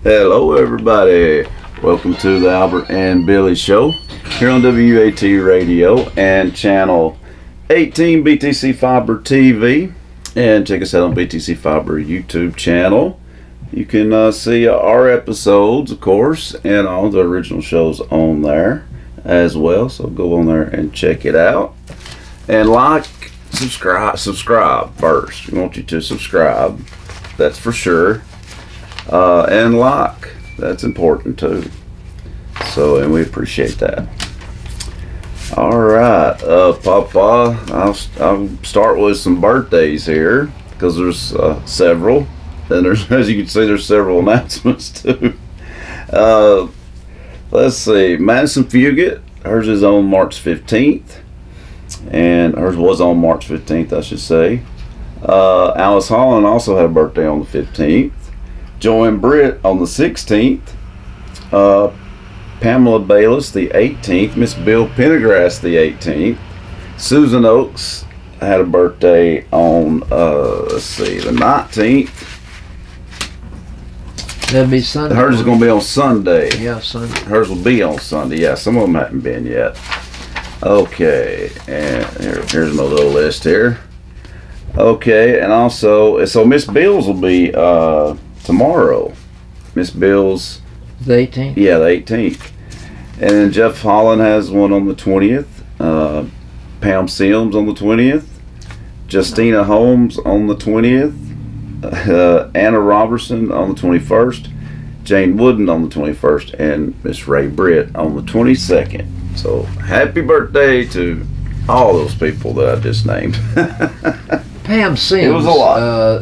Hello, everybody. Welcome to the Albert and Billy Show here on WAT Radio and Channel 18 BTC Fiber TV. And check us out on BTC Fiber YouTube channel. You can see our episodes, of course, and all the original shows on there as well. So go on there and check it out. And like, subscribe first. We want you to subscribe. That's for sure. And like, that's important too. So, and we appreciate that. All right, Papa, I'll start with some birthdays here because there's several, and there's, as you can see, there's several announcements too. Let's see, Madison Fugit, hers is on March 15th, and hers was on March 15th, I should say. Alice Holland also had a birthday on the 15th. Joanne Britt on the 16th. Pamela Bayless the 18th. Miss Bill Pendergrass the 18th. Susan Oaks had a birthday on the 19th. That'd be Sunday. Hers is going to be on Sunday. Yeah, Sunday. Hers will be on Sunday. Yeah, some of them haven't been yet. Okay, and here's my little list here. Okay, and also, so Miss Bills will be tomorrow. Miss Bills. The 18th? Yeah, the 18th. And then Jeff Holland has one on the 20th. Pam Sims on the 20th. Justina Holmes on the 20th. Anna Robertson on the 21st. Jane Wooden on the 21st. And Miss Ray Britt on the 22nd. So, happy birthday to all those people that I just named. Pam Sims. It was a lot.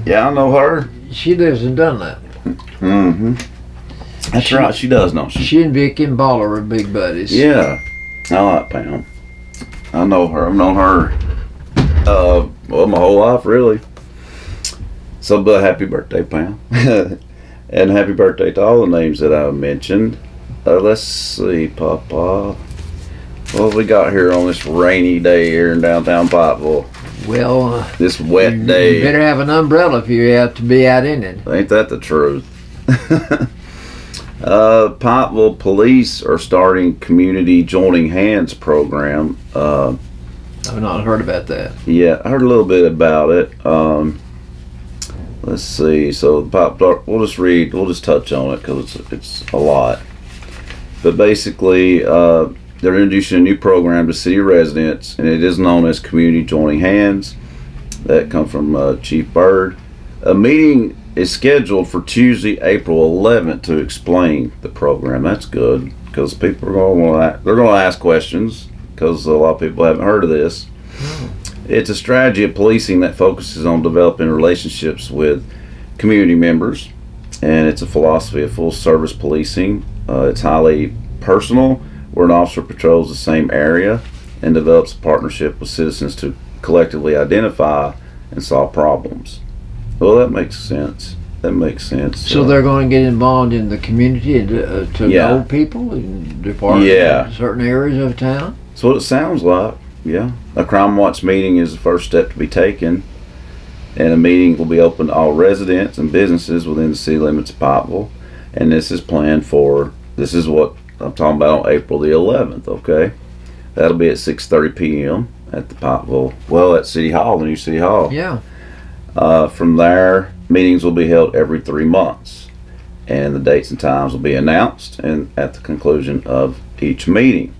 Yeah, I know her. She lives in Dunlap. Mm-hmm. That's right, she does, don't she? She and Vicky and Baller are big buddies. Yeah, I like Pam. I know her. I've known her, well, my whole life, really. So, but happy birthday, Pam. And happy birthday to all the names that I mentioned. Let's see, Papa. What have we got here on this rainy day here in downtown Pikeville? Well, this wet day. You better have an umbrella if you have to be out in it. Ain't that the truth? Pikeville police are starting community joining hands program. I've not heard about that. Yeah, I heard a little bit about it. Let's see. So we'll just touch on it because it's a lot. But basically, they're introducing a new program to city residents, and it is known as Community Joining Hands. That comes from Chief Byrd. A meeting is scheduled for Tuesday, April 11th, to explain the program. That's good because people are going to ask questions because a lot of people haven't heard of this. It's a strategy of policing that focuses on developing relationships with community members, and it's a philosophy of full-service policing. It's highly personal, where an officer patrols the same area and develops a partnership with citizens to collectively identify and solve problems. Well, that makes sense. So they're going to get involved in the community to know people and depart in certain areas of town? That's what it sounds like, yeah. A Crime Watch meeting is the first step to be taken, and a meeting will be open to all residents and businesses within the city limits of Pikeville, and this is what I'm talking about on April the 11th, okay? That'll be at 6:30 p.m. at the Pikeville, at City Hall, the new City Hall. Yeah. From there, meetings will be held every 3 months, and the dates and times will be announced and at the conclusion of each meeting.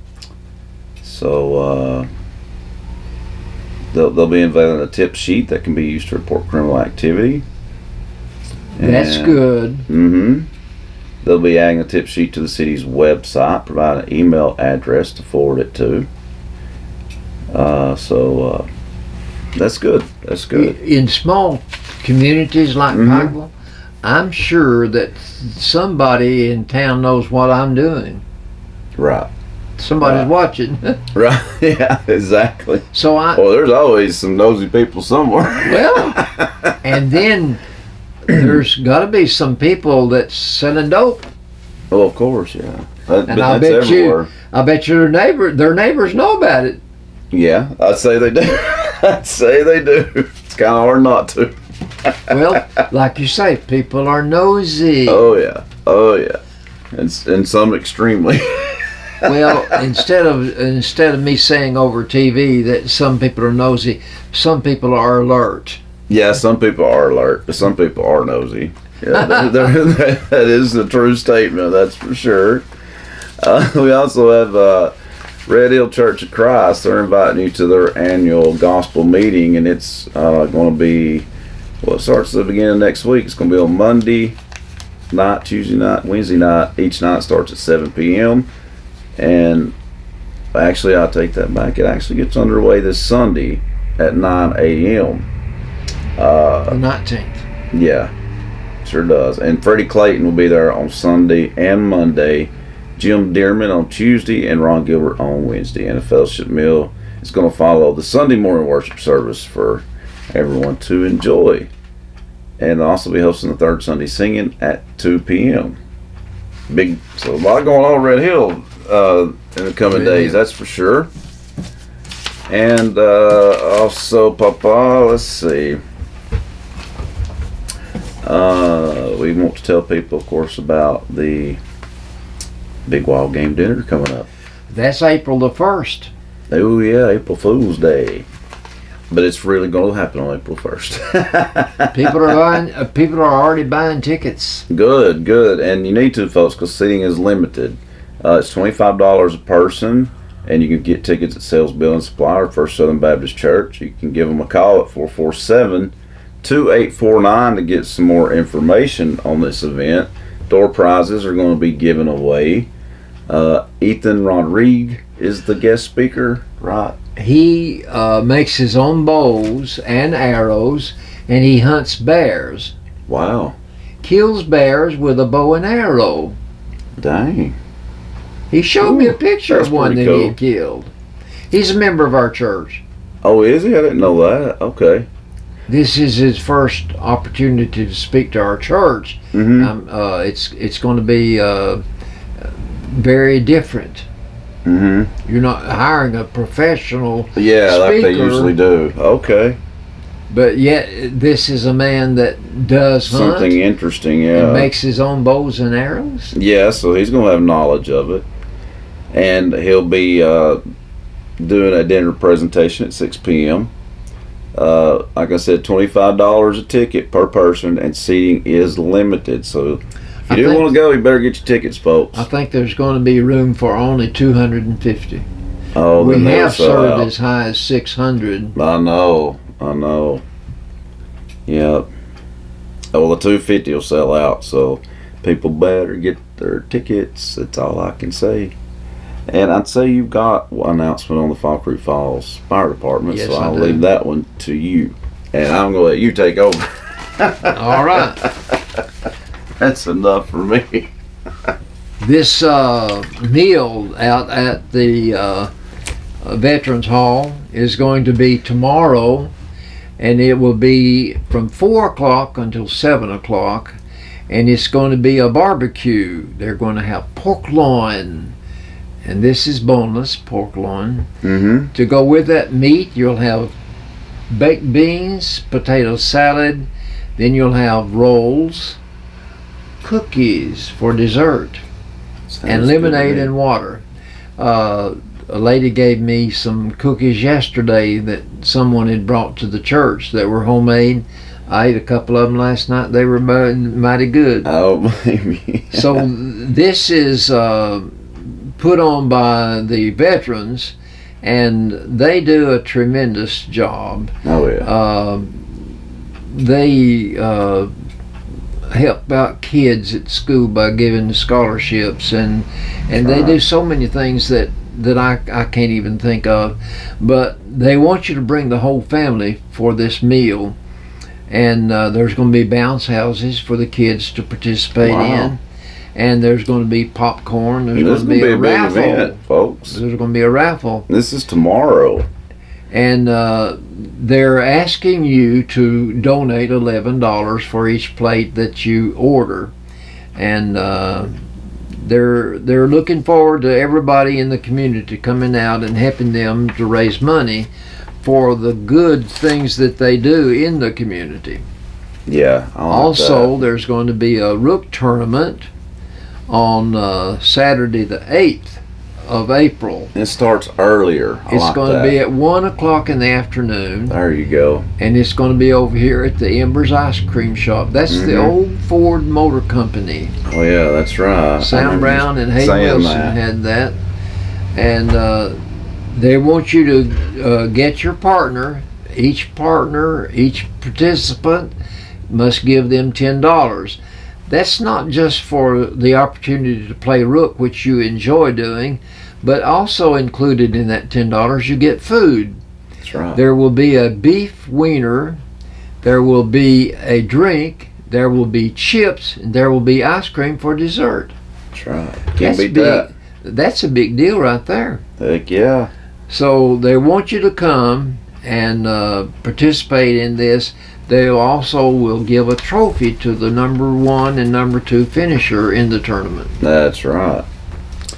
So they'll be unveiling a tip sheet that can be used to report criminal activity. That's good. Mm-hmm. They'll be adding a tip sheet to the city's website, provide an email address to forward it to. That's good. That's good. In small communities like Pikeville, I'm sure that somebody in town knows what I'm doing. Right. Somebody's watching. Right. Yeah, exactly. So there's always some nosy people somewhere. Well, and then there's got to be some people that's selling dope. Oh, of course, yeah. And I bet you their neighbors know about it. Yeah, I'd say they do. It's kind of hard not to. Well, like you say, people are nosy. Oh yeah, oh yeah, and some extremely. Well, instead of me saying over TV that some people are nosy, some people are alert. Yeah, some people are alert, but some people are nosy. Yeah, that is the true statement. That's for sure. We also have Red Hill Church of Christ. They're inviting you to their annual gospel meeting, and it's going to be, well, it starts at the beginning of next week. It's going to be on Monday night, Tuesday night, Wednesday night. Each night starts at 7 p.m. And actually, I'll take that back. It actually gets underway this Sunday at 9 a.m. The 19th. Yeah, sure does. And Freddie Clayton will be there on Sunday and Monday. Jim Dearman on Tuesday and Ron Gilbert on Wednesday. And a fellowship meal is going to follow the Sunday morning worship service for everyone to enjoy. And they'll also be hosting the third Sunday singing at 2 p.m. So a lot going on at Red Hill in the coming days, that's for sure. And also, Papa, let's see. We want to tell people, of course, about the Big Wild Game Dinner coming up. That's April the 1st. Oh yeah, April Fool's Day. But it's really going to happen on April 1st. People are already buying tickets. Good. And you need to, folks, because seating is limited. It's $25 a person, and you can get tickets at Sales Building Supply or First Southern Baptist Church. You can give them a call at 447-2849 to get some more information on this event. Door prizes are going to be given away. Ethan Rodriguez is the guest speaker, right? He makes his own bows and arrows, and he hunts bears. Wow. Kills bears with a bow and arrow. Dang. He showed me a picture that's of one that pretty he cool. had killed. He's a member of our church. Oh, is he? I didn't know that. Okay. This is his first opportunity to speak to our church. Mm-hmm. It's going to be very different. Mm-hmm. You're not hiring a professional Yeah, speaker, like they usually do. Okay. but yet this is a man that does hunt Something interesting, yeah. and makes his own bows and arrows. Yeah, so he's going to have knowledge of it. And he'll be doing a dinner presentation at 6 p.m. Like I said, $25 a ticket per person, and seating is limited. So if you do want to go, you better get your tickets, folks. I think there's going to be room for only 250. Oh, We then they'll have sell served out. as high as 600. I know. Yep. Oh, well, the 250 will sell out, so people better get their tickets. That's all I can say. And I'd say you've got one announcement on the Fall Creek Falls Fire Department, Yes, so I I'll do. leave that one to you. And I'm going to let you take over. All right. That's enough for me. This meal out at the Veterans Hall is going to be tomorrow, and it will be from 4 o'clock until 7 o'clock, and it's going to be a barbecue. They're going to have pork loin, and this is boneless pork loin. Mm-hmm. To go with that meat, you'll have baked beans, potato salad, then you'll have rolls, cookies for dessert, and lemonade and water. A lady gave me some cookies yesterday that someone had brought to the church that were homemade. I ate a couple of them last night. They were mighty good. Oh, maybe. So this is put on by the veterans, and they do a tremendous job. Oh, yeah. They help out kids at school by giving scholarships, and they do so many things that I can't even think of. But they want you to bring the whole family for this meal, and there's going to be bounce houses for the kids to participate in, and there's going to be popcorn. There's going to be a big raffle, event, folks. There's going to be a raffle. This is tomorrow. And they're asking you to donate $11 for each plate that you order, and they're looking forward to everybody in the community coming out and helping them to raise money for the good things that they do in the community. Yeah. I like Also, that. there's going to be a rook tournament on Saturday the 8th of April. It starts earlier. I It's like going that. to be at 1 o'clock in the afternoon, There you go. and it's going to be over here at the Embers Ice Cream Shop. That's the Mhm. old Ford Motor Company. Oh yeah, that's right. I Sam remember Brown you and Hay saying Wilson that. had that. And they want you to get your partner. Each participant must give them $10. That's not just for the opportunity to play rook, which you enjoy doing, but also included in that $10 you get food. That's right. There will be a beef wiener, there will be a drink, there will be chips, and there will be ice cream for dessert. That's right. Can't That's beat big. that. That's a big deal right there. Heck yeah. So they want you to come and participate in this. They also will give a trophy to the number 1 and number 2 finisher in the tournament. That's right.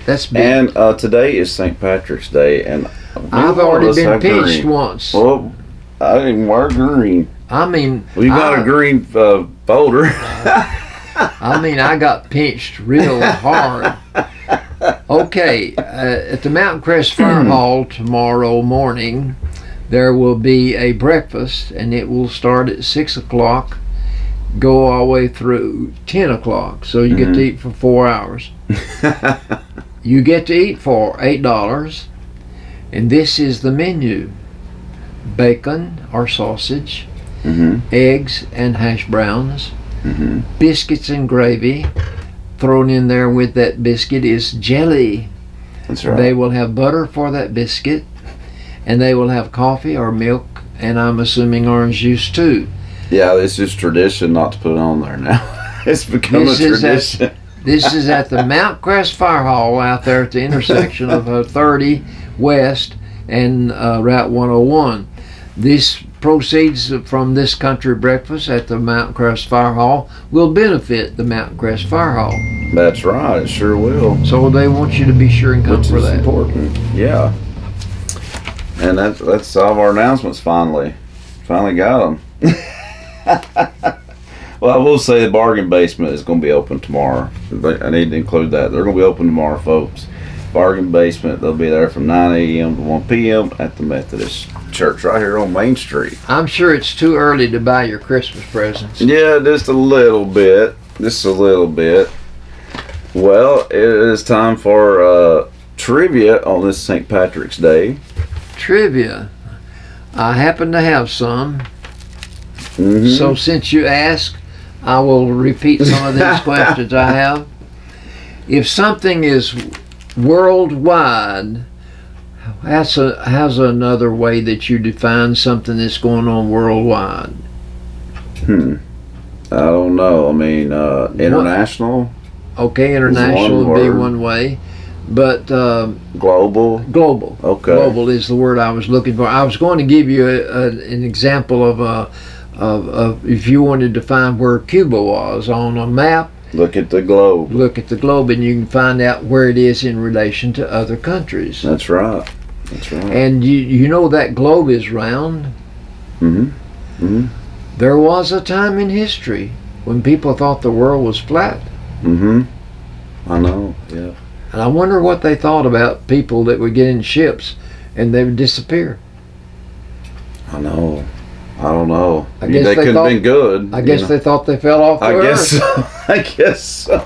That's big. And today is St. Patrick's Day, and I've already been pinched once. Well, I didn't even wear green. I mean, Well, you got a green folder. I got pinched real hard. Okay, at the Mountain Crest Fire Hall tomorrow morning, there will be a breakfast, and it will start at 6 o'clock, go all the way through 10 o'clock. So you get to eat for 4 hours. You get to eat for $8, and this is the menu: bacon or sausage, eggs and hash browns, biscuits and gravy. Thrown in there with that biscuit is jelly. That's right. They will have butter for that biscuit, and they will have coffee or milk, and I'm assuming orange juice too. Yeah, this is tradition not to put it on there now. It's become This a is tradition. This is at the Mount Crest Fire Hall out there at the intersection of 30 West and Route 101. These proceeds from this country breakfast at the Mount Crest Fire Hall will benefit the Mount Crest Fire Hall. That's right. It sure will. So they want you to be sure and come Which for is that. important. Yeah. And that's all of our announcements finally. Finally got them. Well, I will say the bargain basement is going to be open tomorrow. I need to include that. They're going to be open tomorrow, folks. Bargain basement. They'll be there from 9 a.m. to 1 p.m. at the Methodist Church right here on Main Street. I'm sure it's too early to buy your Christmas presents. Yeah, just a little bit. Just a little bit. Well, it is time for trivia on this St. Patrick's Day. Trivia. I happen to have some. Mhm. So since you asked, I will repeat some of these questions I have. If something is worldwide, how's another way that you define something that's going on worldwide? I don't know. I mean, international, Okay, international One would be word. one way, but global. global. Okay. Global is the word I was looking for. I was going to give you an example of if you wanted to find where Cuba was on a map. Look at the globe. Look at the globe, and you can find out where it is in relation to other countries. That's right. That's right. And you know that globe is round. Mm-hmm. There was a time in history when people thought the world was flat. Mm-hmm. I know. Yeah. And I wonder what they thought about people that would get in ships and they would disappear. I know. I don't know. I guess they they couldn't thought- have been good. I guess you know. they thought they fell off the I earth. guess so. I guess so.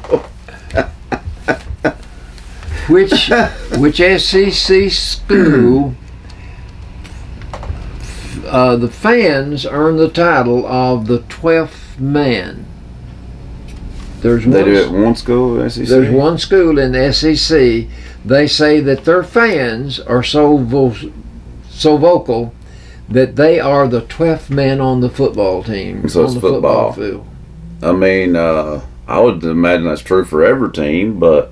Which SEC school the fans earn the title of the 12th man? There's They one, do it at one school, SEC? there's one school in the SEC. They say that their fans are so vocal that they are the 12th man on the football team. So it's on the football football. field. I mean, I would imagine that's true for every team, but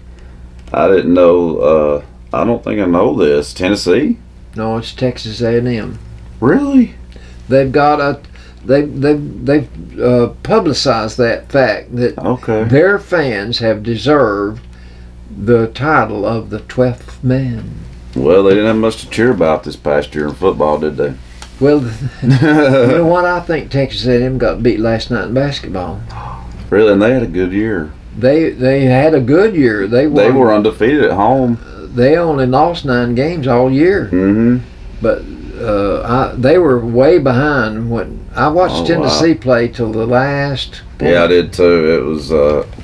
I didn't know. I don't think I know this. Tennessee? No, it's Texas A&M. Really? They've got they've publicized that fact that Okay. their fans have deserved the title of the 12th man. Well, they didn't have much to cheer about this past year in football, did they? Well, you know what? I think Texas A&M got beat last night in basketball. Really, and they had a good year. They had a good year. They were undefeated at home. They only lost 9 games all year. Mm-hmm. But they were way behind when I watched Tennessee play till the last point. Yeah, I did too. It was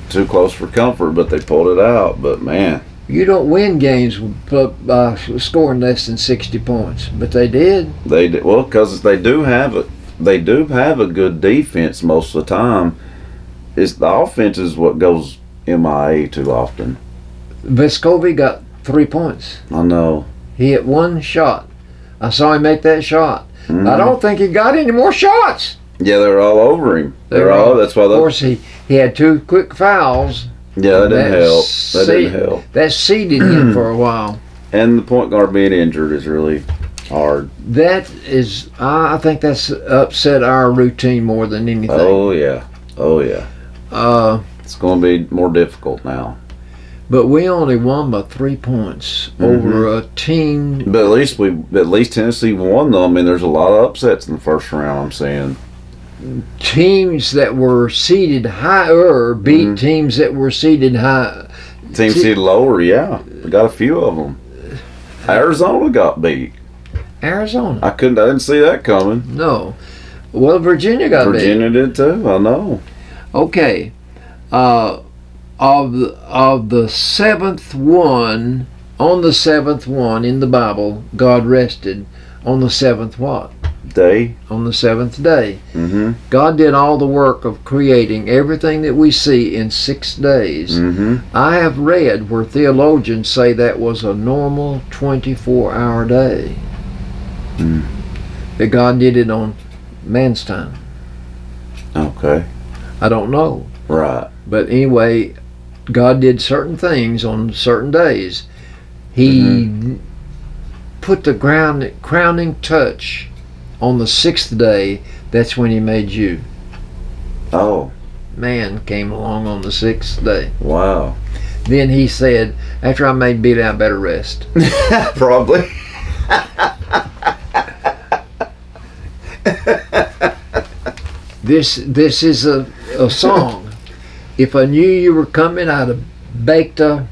too close for comfort, but they pulled it out. But man, you don't win games by scoring less than 60 points, but they did. They did well because they do have a good defense most of the time. It's the offense is what goes MIA too often. Vescovi got 3 points. I know. He hit 1 shot. I saw him make that shot. Mm-hmm. I don't think he got any more shots. Yeah, they're all over him. That's why. Of course, he had 2 quick fouls. Yeah, that didn't help. That seeded him for a while. And the point guard being injured is really hard. That is, I think that's upset our routine more than anything. Oh yeah. It's going to be more difficult now. But we only won by 3 points over a team. But at least Tennessee won though. I mean, there's a lot of upsets in the first round. I'm saying teams that were seeded higher beat teams that were seeded high. Teams seeded lower, yeah. We got a few of them. Arizona got beat. Arizona. I didn't see that coming. No. Well, Virginia got beat. Virginia did too. I know. Okay. Of the seventh one, on the seventh one in the Bible, God rested on the seventh what? Day. On the seventh day. Mm-hmm. God did all the work of creating everything that we see in 6 days. Mm-hmm. I have read where theologians say that was a normal 24-hour day. That God did it on man's time. Okay. I don't know. Right. But anyway, God did certain things on certain days. He put the crowning touch on the 6th day. That's when he made you. Oh. Man came along on the 6th day. Wow. Then he said, after I made Billy, I better rest. Probably. This is a song. If I knew you were coming, I'd have baked a...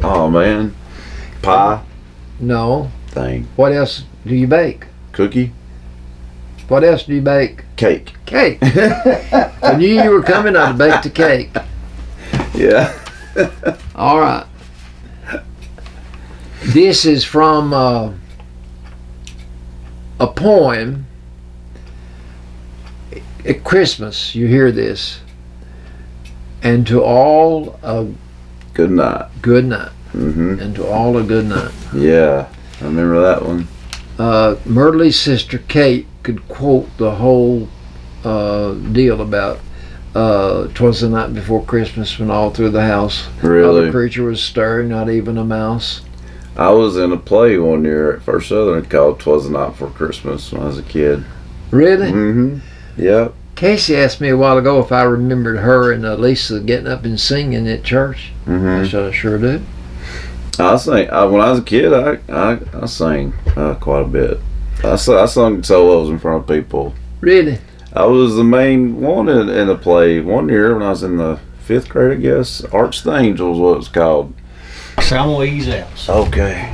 Oh, man. Pie? No. Thing. What else do you bake? Cookie? What else do you bake? Cake. Cake. If I knew you were coming, I'd have baked a cake. Yeah. All right. This is from a poem. At Christmas, you hear this. And to all a good night. Good night. Mm-hmm. And to all a good night. Yeah, I remember that one. Myrtle's sister Kate could quote the whole deal about 'twas the night before Christmas when all through the house Really? not a creature was stirring, not even a mouse. I was in a play one year at First Southern called 'Twas the Night Before Christmas when I was a kid. Really? Mm-hmm. Yep. Casey asked me a while ago if I remembered her and Lisa getting up and singing at church. Mm-hmm. I said, I sure do. I sang. When I was a kid, I sang quite a bit. I sung solos in front of people. Really? I was the main one in a play one year when I was in the 5th grade, I guess. Arch the Angels, what it was called. So I'm gonna ease out. Okay.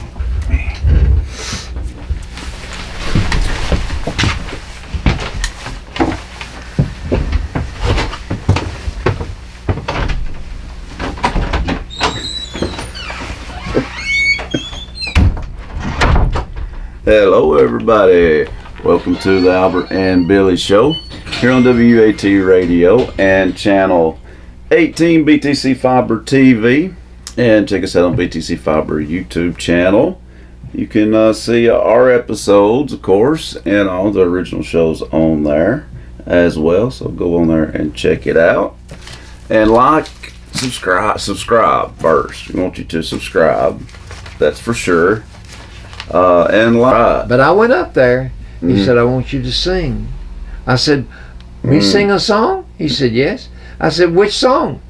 Hello everybody, welcome to the Albert and Billy Show here on WAT Radio and channel 18 BTC Fiber TV, and check us out on BTC Fiber YouTube channel. You can see our episodes, of course, and all the original shows on there as well, so go on there and check it out and like, subscribe first. We want you to subscribe, that's for sure. And like. But I went up there. He said, I want you to sing. I said, me sing a song? He said, yes. I said, which song?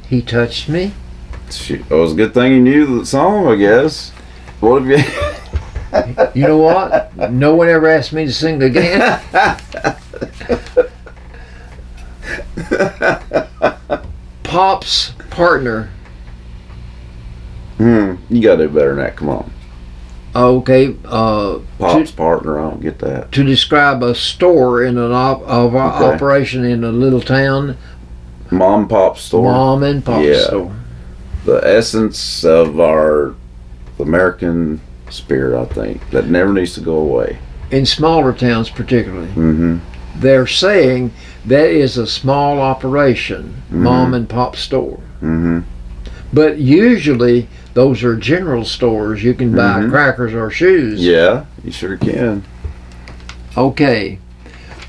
He touched me. Shoot, it was a good thing you knew the song, I guess. What have you? You know what? No one ever asked me to sing again. Pop's partner. You gotta do better than that. Come on. Okay. Pop's partner. I don't get that. To describe a store in an operation in a little town. Mom and Pop store. Mom and Pop Yeah. store. The essence of our American spirit, I think, that never needs to go away. In smaller towns, particularly, Mm-hmm. they're saying that is a small operation, Mom and Pop store. Mm-hmm. But usually, those are general stores. You can buy crackers or shoes. Yeah, you sure can. Okay.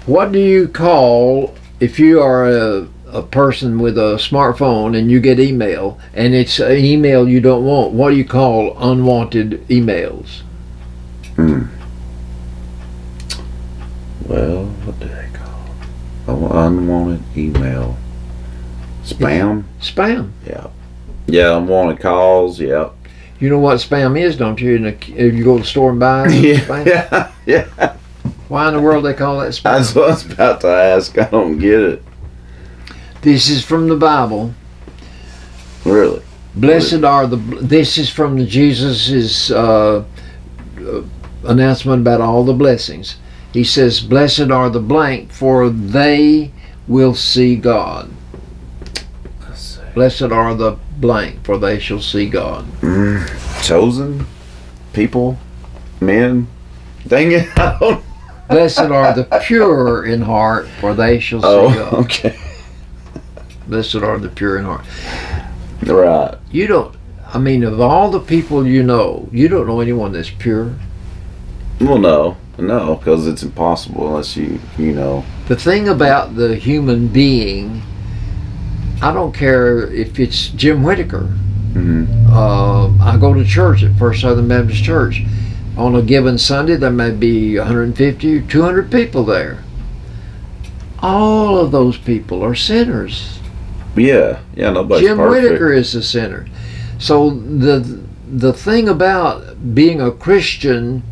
What do you call if you are a person with a smartphone and you get email and it's an email you don't want? What do you call unwanted emails? Well, what do they call it? Unwanted email. Spam? Spam. Yeah, unwanted calls, yeah. You know what spam is, don't you? If you go to the store and buy spam. Yeah. Why in the world they call that spam? That's what I was about to ask. I don't get it. This is from the Bible. Really? Blessed are the. This is from the Jesus's announcement about all the blessings. He says, "Blessed are the blank, for they will see God." Let's see. Blessed are the blank, for they shall see God. Chosen people, men. Dang it! I don't. Blessed are the pure in heart, for they shall see God. Oh, okay. Blessed are the pure in heart. Right. You don't. I mean, of all the people you don't know anyone that's pure. Well, no, because it's impossible unless you know. The thing about the human being, I don't care if it's Jim Whitaker. I go to church at First Southern Baptist Church. On a given Sunday, there may be 150 or 200 people there. All of those people are sinners. Yeah, nobody's Jim perfect. Whitaker is a sinner. So the thing about being a Christian,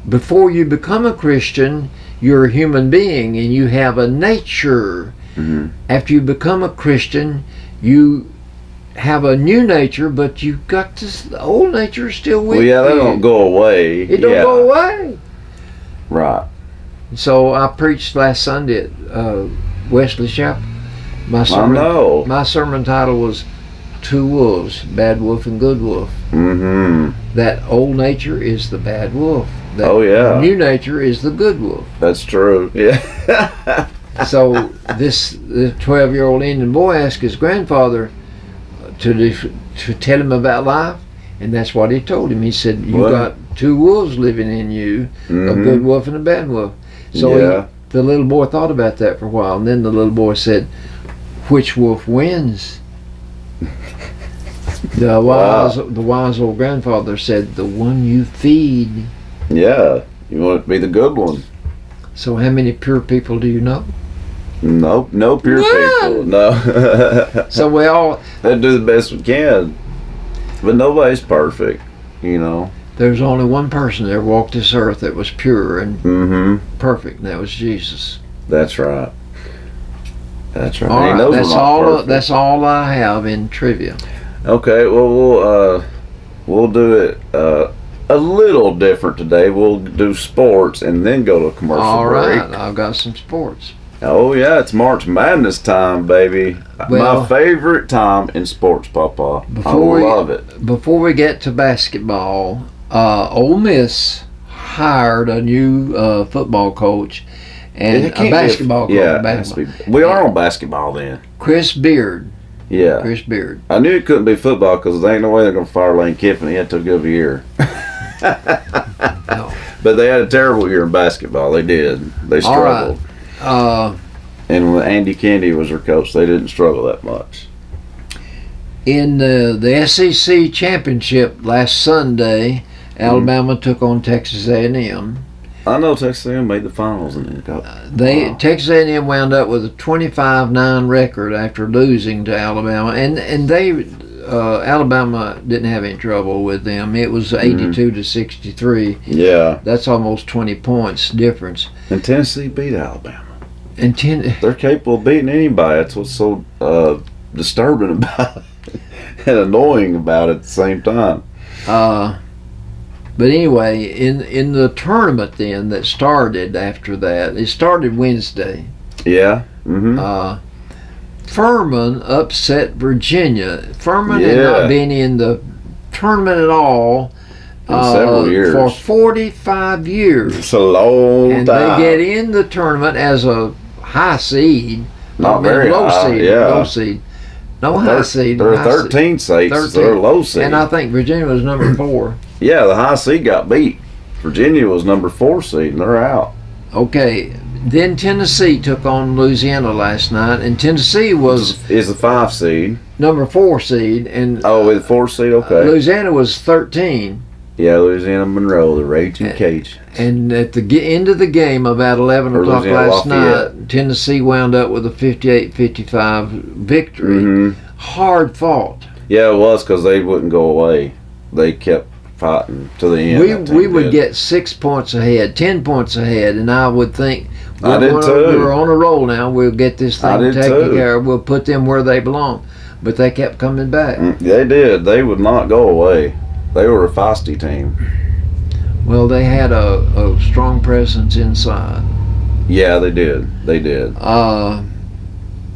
before you become a Christian, you're a human being and you have a nature. After you become a Christian, you have a new nature, but you've got this, the old nature is still with you. Well, yeah, they don't go away. It don't go away. Right. So I preached last Sunday at Wesley Chapel. My sermon title was Two Wolves, Bad Wolf and Good Wolf. That old nature is the bad wolf. That new nature is the good wolf. That's true. Yeah. So the 12-year-old Indian boy asked his grandfather to tell him about life, and that's what he told him. He said, "You got two wolves living in you, a good wolf and a bad wolf." So the little boy thought about that for a while, and then the little boy said, "Which wolf wins?" The wise old grandfather said, "The one you feed." Yeah, you want it to be the good one. So how many pure people do you know? Nope, no pure people. No. So we all. They do the best we can, but nobody's perfect, you know. There's only one person that ever walked this earth that was pure and perfect, and that was Jesus. That's right. That's right. All He right, knows we're not perfect. that's all I have in trivia. Okay, well we'll do it a little different today. We'll do sports and then go to a commercial break. All right, I've got some sports. Oh yeah, it's March Madness time, baby. Well, my favorite time in sports, Papa. I love it. Before we get to basketball, Ole Miss hired a new football coach and a basketball coach. Yeah, basketball. We are on basketball then. Chris Beard. Yeah. Chris Beard. I knew it couldn't be football because there ain't no way they're going to fire Lane Kiffin. He had too good of a year. No. But they had a terrible year in basketball. They did. They struggled. And when Andy Candy was their coach, they didn't struggle that much. In the SEC championship last Sunday, Alabama took on Texas A&M. I know Texas A&M made the finals and then got. Texas A&M wound up with a 25-9 record after losing to Alabama, and they Alabama didn't have any trouble with them. It was 82 to 63. Yeah. That's almost 20 points difference. And Tennessee beat Alabama. And They're capable of beating anybody. That's what's so disturbing about it and annoying about it at the same time. But anyway, in the tournament then that started after that, it started Wednesday. Yeah. Mm-hmm. Furman upset Virginia. Furman had Yeah. not been in the tournament at all In several years. for 45 years. It's a long And time. they get in the tournament as a high seed. Not very low high, seed. yeah. Low seed. No high seed. They're high seed. 13 seeds. 13. So they're low seed. And I think Virginia was number 4. Yeah, the high seed got beat. Virginia was number 4 seed, and they're out. Okay. Then Tennessee took on Louisiana last night, and Tennessee was Is the 5 seed. number 4 seed, and Oh, with 4 seed, okay. Louisiana was 13. Yeah, Louisiana Monroe, the Raging Cage. And at the end of the game, about 11 Or o'clock Louisiana last Lafayette. night, Tennessee wound up with a 58-55 victory. Hmm. Hard fought. Yeah, it was because they wouldn't go away. They kept fighting to the end. that team We would did. get 6 points ahead, 10 points ahead, and I would think I did too. we're on a roll now. We'll get this I thing did taken too. care of. We'll put them where they belong. But they kept coming back. They did. They would not go away. They were a feisty team. Well, they had a strong presence inside. Yeah, they did. They did. Uh,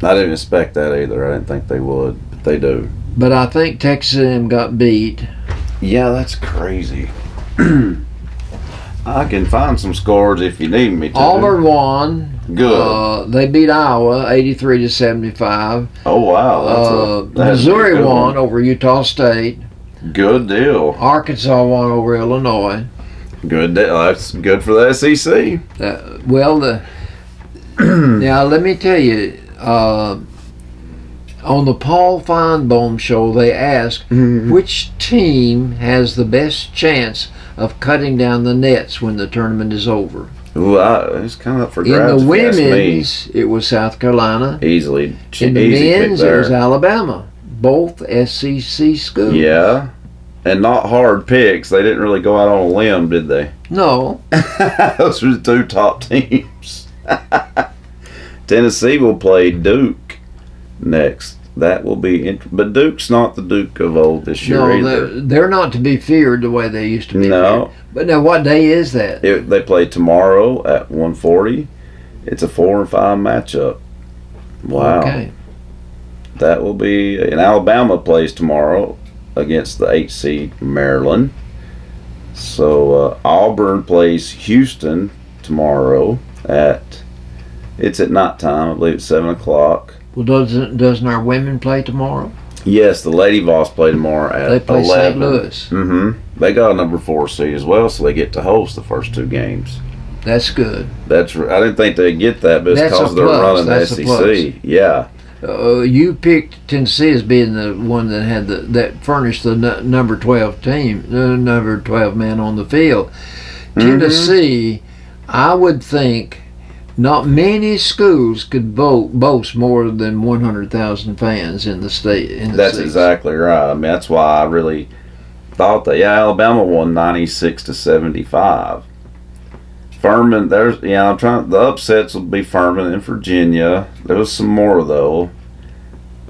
I didn't expect that either. I didn't think they would, but they do. but I think Texas A&M got beat. Yeah, that's crazy. I can find some scores if you need me to. Auburn won. Good. They beat Iowa 83 to 75. Oh wow. That's a Missouri good won one. over Utah State. Good deal. Arkansas won over Illinois. Good deal. That's good for the E SEC. Now let me tell you, on the Paul Feinbaum show, they asked which team has the best chance of cutting down the nets when the tournament is over. Ooh, it's kind of up for In grabs. the if you ask me. women's, it was South Carolina. Easily. In the easy pick men's, it there. was Alabama. Both SEC schools. Yeah. And not hard picks. They didn't really go out on a limb, did they? No. Those were the 2 top teams. Tennessee will play Duke next. That will be but Duke's not the Duke of old this year No, either. they're not to be feared the way they used to be No. feared. But now, what day is that? They play tomorrow at 1:40. It's a 4 and 5 matchup. Wow. Okay. That will be. And Alabama plays tomorrow against the 8 seed Maryland. So Auburn plays Houston tomorrow it's at nighttime. I believe it's 7 o'clock. Well, doesn't our women play tomorrow? Yes, the Lady Voss play tomorrow at They play 11. St. Louis. Mm-hmm. They got a number 4 seed as well, so they get to host the first 2 games. That's good. I didn't think they'd get that, but it's That's a because they're plus. running That's the a plus. SEC. Yeah. You picked Tennessee as being the one that had that furnished the number 12 team, the number 12 man on the field. Tennessee, I would think, not many schools could boast more than 100,000 fans in the state. That's exactly right. I mean, that's why I really thought that. Yeah, Alabama won 96 to 75. Furman, the upsets will be Furman and Virginia. There was some more though.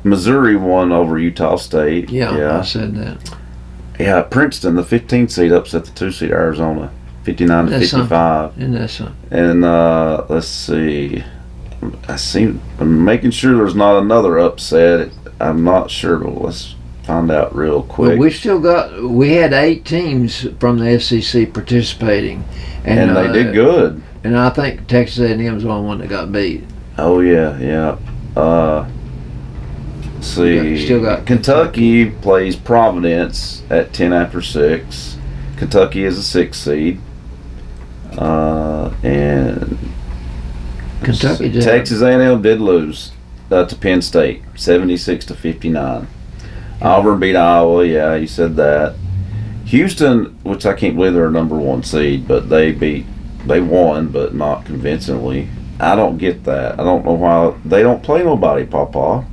Missouri won over Utah State. Yeah, I said that. Yeah, Princeton, the 15 seed, upset the 2 seed Arizona, 59 to That's 55. Isn't that something? And let's see. I'm making sure there's not another upset. I'm not sure. But let's find out real quick. Well, we had 8 teams from the SEC participating, and they did good. And I think Texas A&M was the only one that got beat. Oh yeah. Let's see. Still got Kentucky plays Providence at 10 after 6. Kentucky is a 6 seed. And Kentucky did. Texas A&M did lose to Penn State, 76 to 59. Auburn beat Iowa. Yeah, you said that. Houston, which I can't believe they're a number 1 seed, but they won, but not convincingly. I don't get that. I don't know why they don't play nobody, Pawpaw.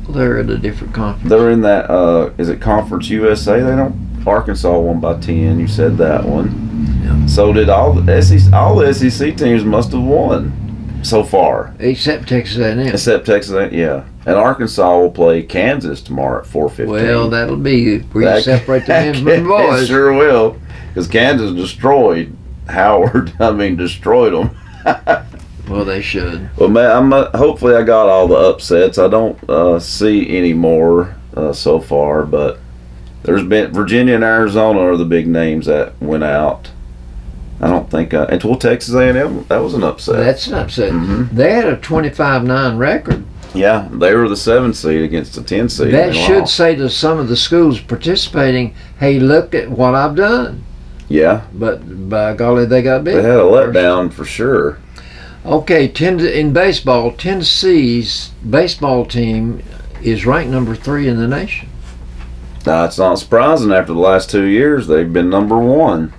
They're at a different conference. They're in that. Is it Conference USA? They don't. Arkansas won by 10. You said that one. Yeah. So did all the SEC. All the SEC teams must have won so far, Except Texas A&M. except Texas. Yeah, and Arkansas will play Kansas tomorrow at 4:15. Well, that'll be where you That- separate the men from the It boys. sure will, because Kansas destroyed Howard. I mean, destroyed them. Well, they should. Well, man, hopefully I got all the upsets. I don't see any more so far, but there's been Virginia and Arizona are the big names that went out. I don't think until Texas A&M, that was an upset. That's an upset. Mhm. They had a 25-9 record. Yeah, they were the 7 seed against the 10 seed. That and they should lost. say to some of the schools participating, "Hey, look at what I've done." Yeah, But by golly, they got big. they had a letdown for sure. Okay, in baseball, Tennessee's baseball team is ranked number 3 in the nation. Now, it's not surprising after the last 2 years they've been number 1.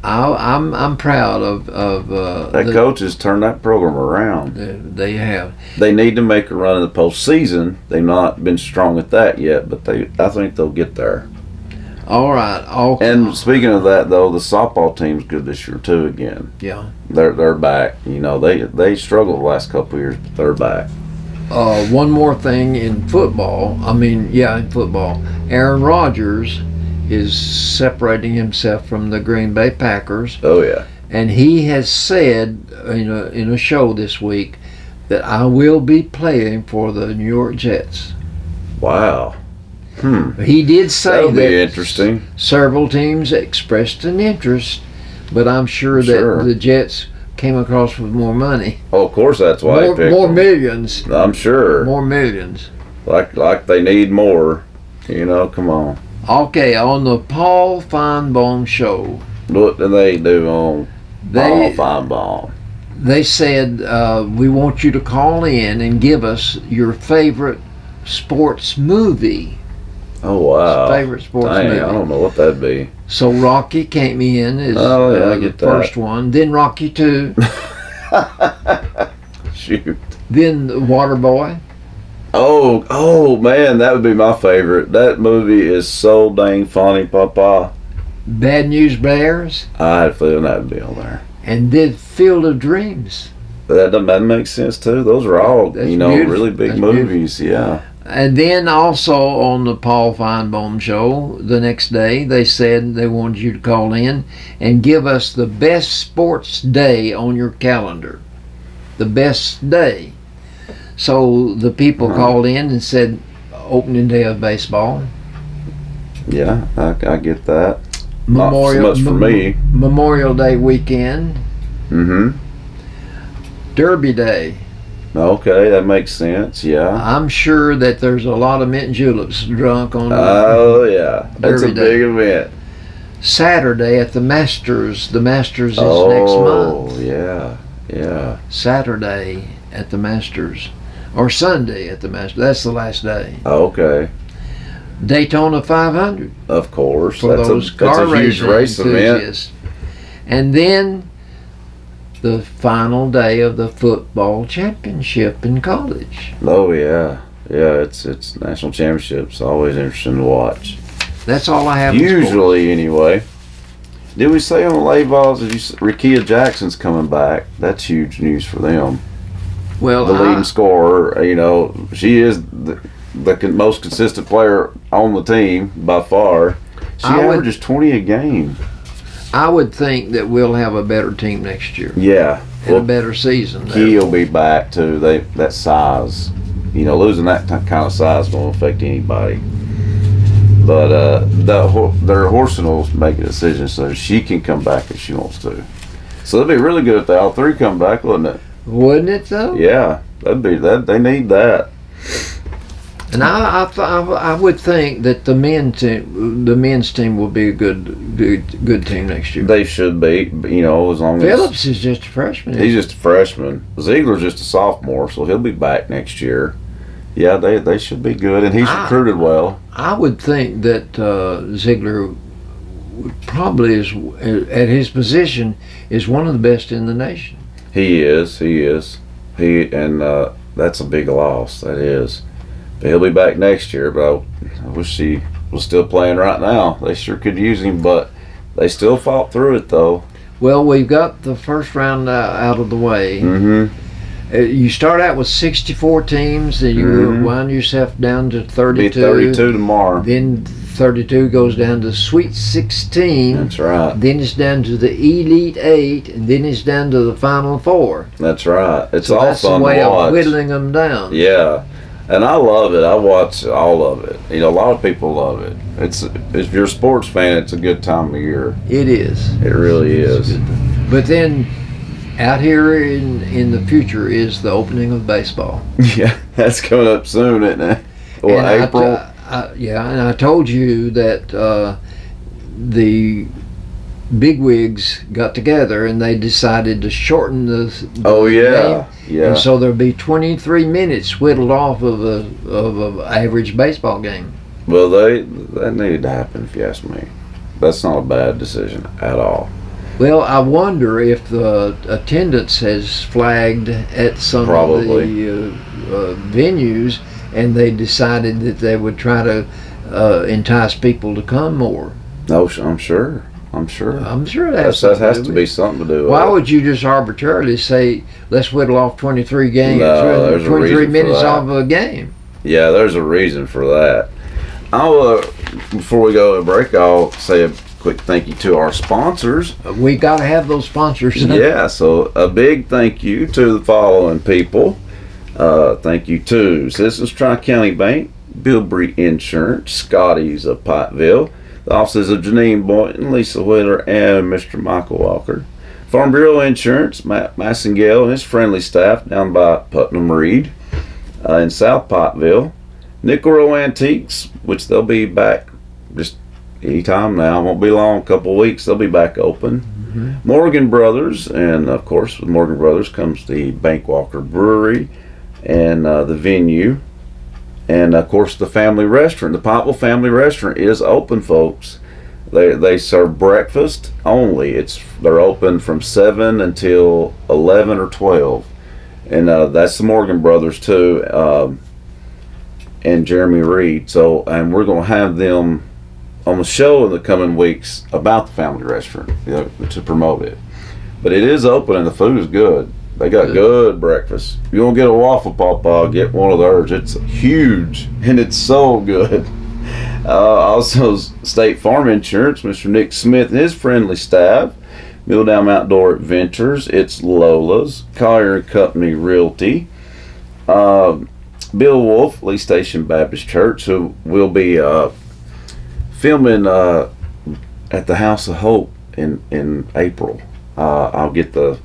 I'm proud of That coach has turned that program around. they have. They need to make a run in the postseason. They've not been strong at that yet, but I think they'll get there. All right. And speaking of that, though, the softball team's good this year too. Again, Yeah. they're back. You know, they struggled the last couple of years, but they're back. One more thing in football. In football, Aaron Rodgers is separating himself from the Green Bay Packers, Oh yeah, and he has said in a show this week that I will be playing for the New York Jets. wow. He did say That'll be that interesting. several teams expressed an interest, but I'm sure Sure. that the Jets came across with more money, Oh, of course, that's why he picked more them. millions, I'm sure. more millions. Like they need more. You know, come on. Okay, on the Paul Feinbaum show, What do they do on they Feinbaum? they said we want you to call in and give us your favorite sports movie. Oh wow. Favorite sports Dang, movie. I don't know what that'd be. So Rocky came in as Oh, yeah, I the get that. first one, then Rocky 2, Shoot. then The Waterboy. Oh man, that would be my favorite. That movie is so dang funny, Papa. Bad News Bears, I had a feeling that would be on there. and did Field of Dreams. That makes sense too. Those are all That's beautiful. Really big That's movies. Yeah. And then also on the Paul Feinbaum show, the next day, they said they wanted you to call in and give us the best sports day on your calendar. The best day. So the people called in and said opening day of baseball. Yeah, I get that. Not so much for me. Memorial Day weekend. Mm-hmm. Derby Day. Okay, that makes sense. Yeah. I'm sure that there's a lot of mint and juleps drunk on Oh yeah, that's a Derby Day. big event. Saturday at the Masters. The Masters is next month. Oh yeah, yeah. Saturday at the Masters. Or Sunday at the Masters. That's the last day. Okay, Daytona 500 of course. for That's those a car huge racing race event. enthusiasts. And then the final day of the football championship in college. Oh yeah, yeah. It's national championships. Always interesting to watch. That's all I have. in sports. Usually, anyway. Did we say on the lay balls? Rickea Jackson's coming back? That's huge news for them. Well, The leading scorer. You know, she is the most consistent player on the team by far. She I would- averages 20 a game. I would think that we'll have a better team next year Yeah. and a better season. there. He'll be back too. That size, you know, losing that kind of size won't affect anybody. But their horse will make a decision, so she can come back if she wants to. So it'd be really good if they all three come back, wouldn't it? Wouldn't it though? Yeah, that'd be that. They need that. And I would think that the men's team will be a good team next year. They should be, you know, as long as Phillips is just a freshman. he's just a freshman. Ziegler's just a sophomore, so he'll be back next year. Yeah, they should be good, and he's recruited well. I would think that Ziegler probably is at his position is one of the best in the nation. He is. And that's a big loss. That is. He'll be back next year, but I wish he was still playing right now. They sure could use him, but they still fought through it though. Well, we've got the first round out of the way. Mm-hmm. You start out with 64 teams, and you wind yourself down to 32. Be 32 tomorrow. Then 32 goes down to Sweet 16. That's right. Then it's down to the Elite 8, and then it's down to the Final 4. That's right. It's So all that's the fun way to of watch. whittling them down. Yeah, and I love it. I watch all of it. You know, a lot of people love it. It's if you're a sports fan, it's a good time of year. It is. It really is. But then, out here in the future is the opening of baseball. Yeah, that's coming up soon, isn't it? Well, And April. Yeah, and I told you that the bigwigs got together and they decided to shorten the Oh yeah, game. yeah. And so there'll be 23 minutes whittled off of a average baseball game. Well, that needed to happen, if you ask me. That's not a bad decision at all. Well, I wonder if the attendance has flagged at some Probably. of the venues, and they decided that they would try to entice people to come more. No, I'm sure. I'm sure. I'm sure that That has to be something to do with Why it. would you just arbitrarily say, let's whittle off 23 games, No, there's a 23 reason for minutes that. off a game? Yeah, there's a reason for that. I'll before we go to break, I'll say a quick thank you to our sponsors. We got to have those sponsors. Yeah, so a big thank you to the following people. Thank you to Citizens Tri-County Bank, Bilbrey Insurance, Scotty's of Pikeville, the offices of Janine Boynton, Lisa Wheeler, and Mr. Michael Walker. Farm Bureau Insurance, Matt Massengale and his friendly staff down by Putnam Reed in South Pikeville. Nickel Row Antiques, which they'll be back just anytime now. Won't be long, a couple of weeks, they'll be back open. Morgan Brothers, and of course with Morgan Brothers comes the Bankwalker Brewery and the venue. And of course the family restaurant. The Pikeville Family Restaurant is open, folks. They serve breakfast only. They're open from 7 until 11 or 12. And that's the Morgan Brothers too. And Jeremy Reed. So, and we're going to have them on the show in the coming weeks about the family restaurant, to promote it. But it is open and the food is good. They got good breakfast. If you want to get a waffle pawpaw, get one of theirs. It's huge and it's so good. Also, State Farm Insurance, Mr. Nick Smith and his friendly staff. Milldam Outdoor Adventures, it's Lola's. Collier & Company Realty. Bill Wolf, Lee Station Baptist Church, who will be filming at the House of Hope in April. I'll get the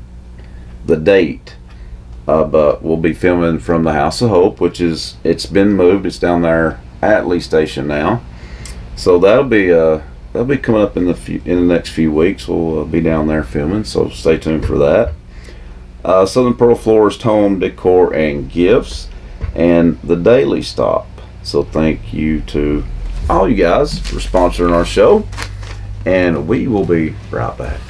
date, but we'll be filming from the House of Hope, it's been moved. It's down there at Lee Station now, so that'll be coming up in the next few weeks. We'll be down there filming, so stay tuned for that. Southern Pearl Florist Home Decor and Gifts, and the Daily Stop. So thank you to all you guys for sponsoring our show, and we will be right back.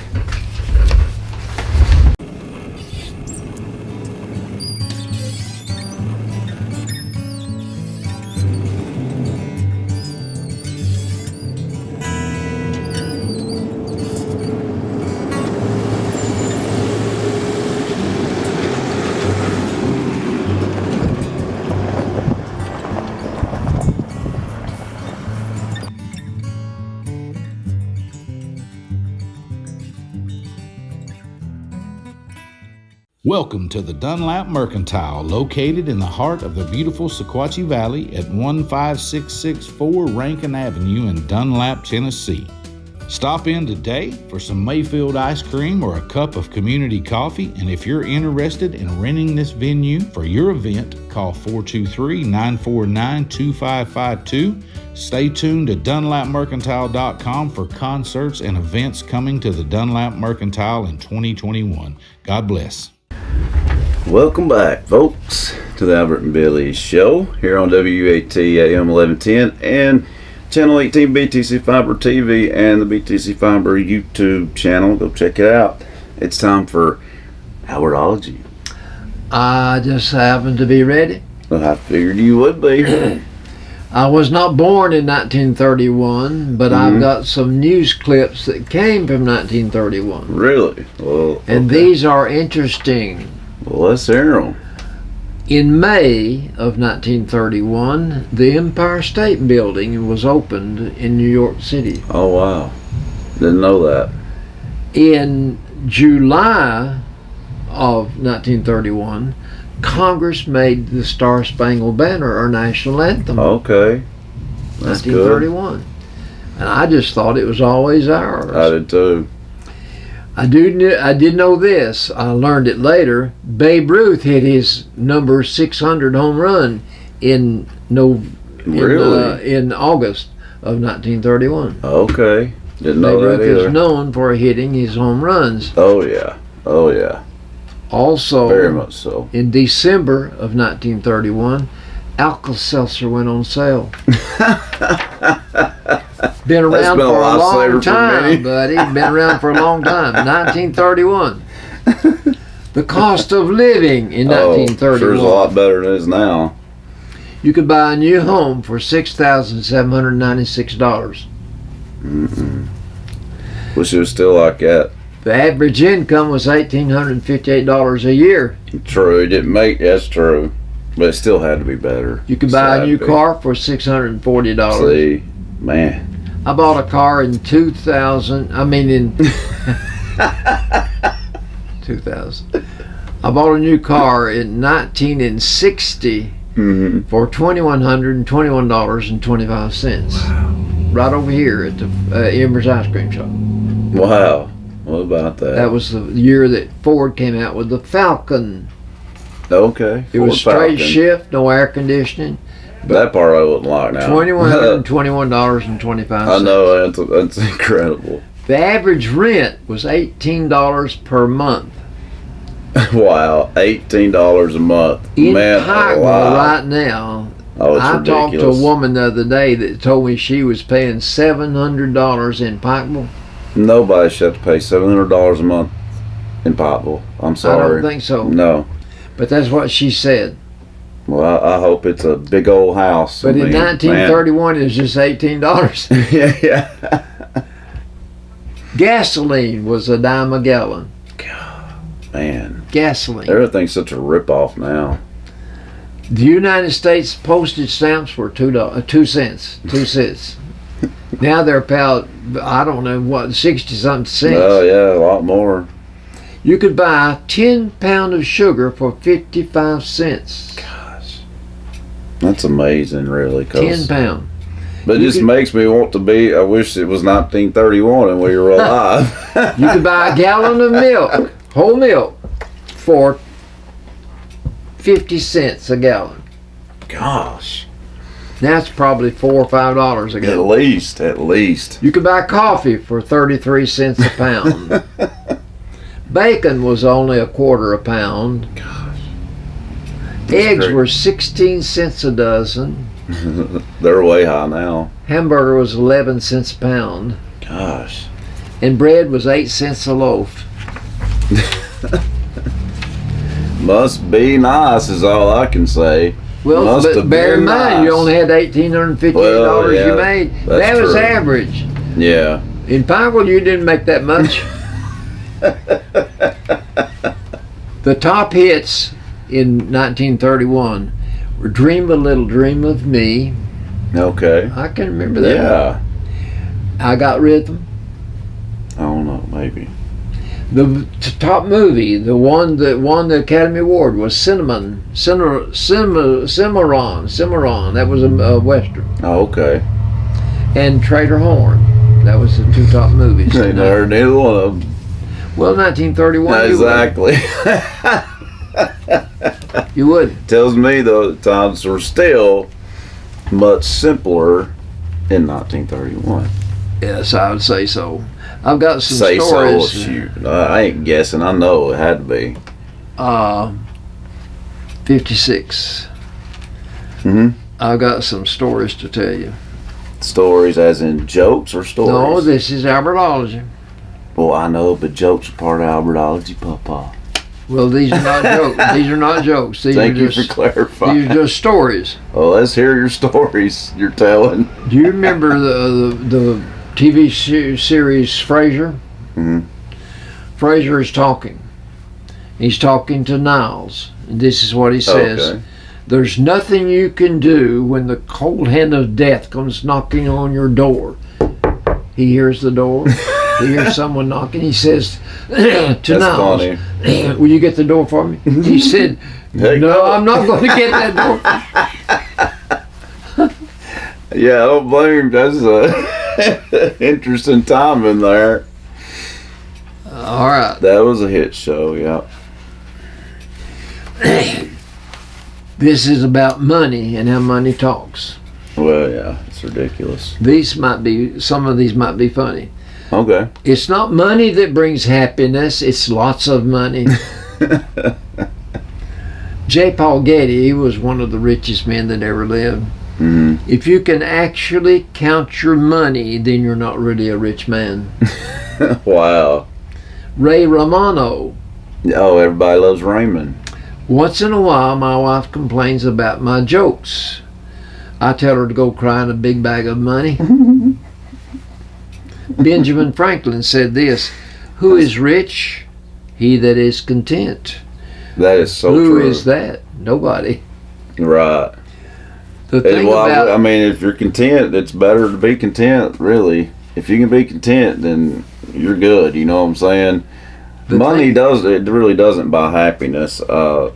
Welcome to the Dunlap Mercantile, located in the heart of the beautiful Sequatchie Valley at 15664 Rankin Avenue in Dunlap, Tennessee. Stop in today for some Mayfield ice cream or a cup of community coffee, and if you're interested in renting this venue for your event, call 423-949-2552. Stay tuned to DunlapMercantile.com for concerts and events coming to the Dunlap Mercantile in 2021. God bless. Welcome back, folks, to the Albert and Billy Show here on WAT AM 1110 and Channel 18 BTC Fiber TV and the BTC Fiber YouTube channel. Go check it out. It's time for Howardology. I just happen to be ready. I figured you would be. I was not born in 1931, but I've got some news clips that came from 1931. Really? Well, And okay. these are interesting. Well, let's hear them. In May of 1931, the Empire State Building was opened in New York City. Oh, wow. Didn't know that. In July of 1931, Congress made the Star Spangled Banner our national anthem. Okay. That's good. 1931. And I just thought it was always ours. I did too. I did know this. I learned it later. Babe Ruth hit his number 600 home run in Really? in August of 1931. Okay. Didn't Babe know that Ruth is either. known for hitting his home runs. Oh, yeah. Oh, yeah. Also, Very much so. in December of 1931, Alka-Seltzer went on sale. Been around been a for a lifesaver long for me. time, buddy. Been around for a long time. 1931. The cost of living in Oh, sure is a 1931. lot better than it is now. You could buy a new home for $6,796. Wish it was still like that. The average income was $1,858 a year. True, it didn't make, that's true. But it still had to be better. You could buy a Sad new to be. car for $640. See, man. I bought a car in 2000. I mean, in 2000. I bought a new car in 1960 Mm-hmm. for $2,121.25. Right over here at the Embers Ice Cream Shop. Wow. What about that? That was the year that Ford came out with the Falcon. Okay. It was Ford straight Falcon. shift, no air conditioning. That part I wouldn't like now. $2,121.25. I know, that's incredible. The average rent was $18 per month. Wow, $18 a month. In Man, Pikeville alive. right now, Oh, it's I ridiculous. talked to a woman the other day that told me she was paying $700 in Pikeville. Nobody should have to pay $700 a month in Pikeville. I'm I sorry. don't think so, No. but that's what she said. Well, I hope it's a big old house. But I in mean, 1931, it was just $18. man. Yeah. Gasoline was a dime a gallon. Man, Gasoline. everything's such a ripoff now. The United States postage stamps were $2 cents. 2 cents. Now they're about, I don't know what, 60-something cents. Oh yeah, a lot more. You could buy 10 pounds of sugar for 55 cents. Gosh, that's amazing, really. 10 pounds. But it You just could- makes me want to be. I wish it was 1931 and we were alive. You could buy a gallon of milk, whole milk, for 50 cents a gallon. Gosh, Now it's probably $4 or $5 a at gallon. least. You could buy coffee for 33 cents a pound. Bacon was only a quarter a pound. Gosh, Eggs great. were 16 cents a dozen. they're way high now. Hamburger was 11 cents a pound. Gosh, And bread was 8 cents a loaf. must be nice is all I can say. Well, Must but have bear in been mind, you nice. only had $1,858 Well, yeah, you made. that's That was true. average. Yeah. In Pikeville, you didn't make that much. The top hits in 1931 were Dream a Little Dream of Me. Okay. I can remember that. Yeah. I Got Rhythm. I don't know. Maybe. The top movie, the one that won the Academy Award, was Cimarron. That was a Western. Oh, okay. And Trader Horn. That was the two top movies. Ain't never heard neither one of them. Well, 1931. Exactly. You would. Tells me the times were still much simpler in 1931. Yes, I would say so. I've got some Say stories. so. Shoot, I ain't guessing. I know it had to be. 56. Mhm. I've got some stories to tell you. Stories, as in jokes or stories. No, this is Albertology. Well, I know, but jokes are part of Albertology, Papa. Well, these are not jokes. These are not jokes. These Thank are you just for clarifying. these are just stories. Well, let's hear your stories you're telling. Do you remember the TV series Frasier? Mhm. Frasier is talking. He's talking to Niles. And this is what he says. Okay. There's nothing you can do when the cold hand of death comes knocking on your door. He hears the door. He hears someone knocking. He says to That's Niles, funny. will you get the door for me? He said, Heck no, no. I'm not going to get that door. Yeah, I don't blame him. That's a interesting time in there. All right. That was a hit show, yeah. This is about money and how money talks. Well, yeah, it's ridiculous. Some of these might be funny. Okay. It's not money that brings happiness, it's lots of money. J. Paul Getty, he was one of the richest men that ever lived. Mhm. If you can actually count your money, then you're not really a rich man. Wow. Ray Romano. Oh, everybody loves Raymond. Once in a while, my wife complains about my jokes. I tell her to go cry in a big bag of money. Benjamin Franklin said this, who is rich? He that is content. That is so Who true. is that? Nobody. Right. The thing Well, about I mean, if you're content, it's better to be content, really. If you can be content, then you're good. You know what I'm saying? The Money thing- it really doesn't buy happiness. A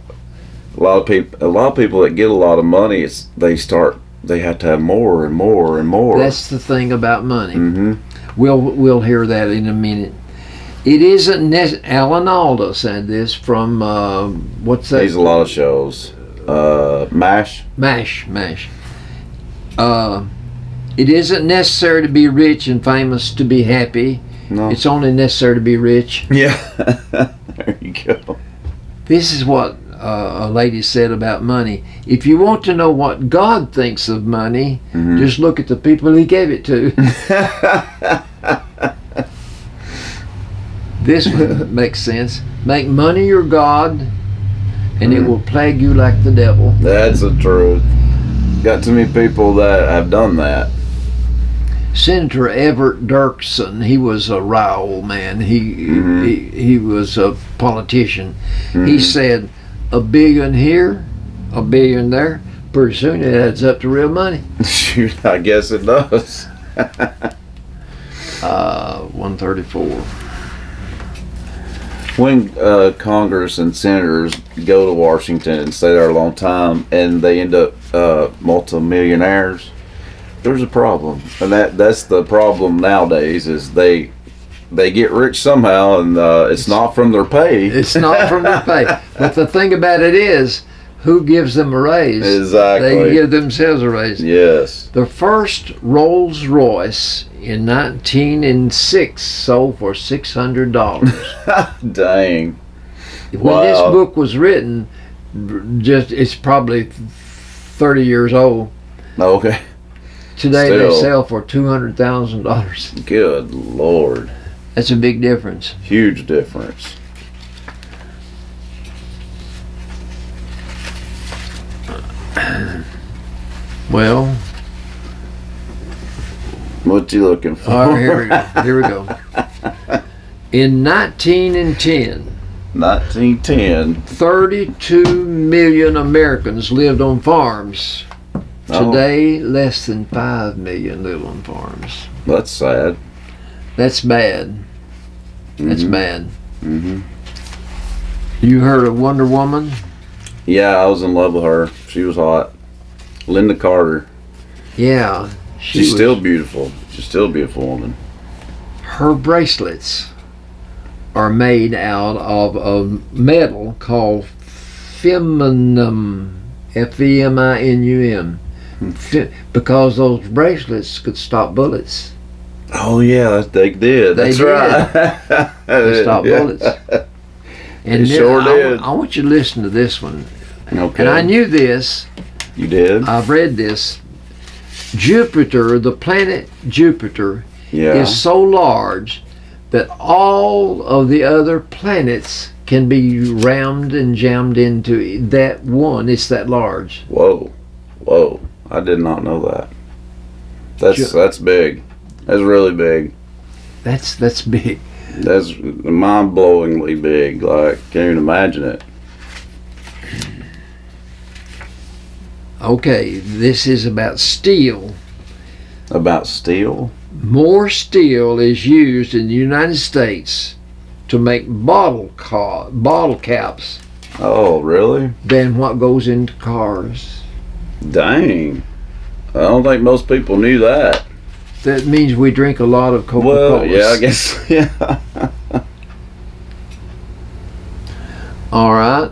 lot of people that get a lot of money, they have to have more and more and more. That's the thing about money. Mm-hmm. We'll hear that in a minute. It isn't Alan Alda said this from what's that? There's a lot of shows. MASH. MASH. It isn't necessary to be rich and famous to be happy. No. It's only necessary to be rich. Yeah. There you go. This is what a lady said about money. If you want to know what God thinks of money, Mhm. just look at the people He gave it to. This one makes sense. Make money your God, and it will plague you like the devil. That's the truth. Got too many people that have done that. Senator Everett Dirksen, he was a Raoul man. He was a politician. He said, a billion here, a billion there. Pretty soon it adds up to real money. Shoot, I guess it does. 134. When Congress and senators go to Washington and stay there a long time and they end up multimillionaires, there's a problem. And that's the problem nowadays is they get rich somehow and it's not from their pay. It's not from their pay. But the thing about it is, who gives them a raise? Exactly. They give themselves a raise. Yes. The first Rolls Royce in 1906 sold for $600. Dang. When this book was written, it's probably 30 years old. Okay. Today Still. they sell for $200,000. Good Lord. That's a big difference. Huge difference. Well, What you looking for? all right, here we go. In 1910, 1910. 32 million Americans lived on farms. Oh. Today, less than 5 million live on farms. That's sad. That's bad. That's Mhm. bad. Mhm. You heard of Wonder Woman? Yeah, I was in love with her. She was hot. Linda Carter. Yeah. She's was- still beautiful. She's still a beautiful woman. Her bracelets are made out of a metal called feminum, Feminum, because those bracelets could stop bullets. Oh yeah, they did. They That's did. right. They stopped Yeah. bullets. And They then sure I did. want you to listen to this one. Okay. And I knew this. You did? I've read this. Jupiter, the planet Jupiter, Yeah. is so large that all of the other planets can be rammed and jammed into that one. It's that large. Whoa. I did not know that. Ju- That's big. That's really big. That's big. That's mind-blowingly big. Like, can't even imagine it. Okay, this is about steel. About steel? More steel is used in the United States to make bottle caps Oh, really? than what goes into cars. Dang. I don't think most people knew that. That means we drink a lot of Coca-Cola. Well, yeah, I guess, yeah. All right.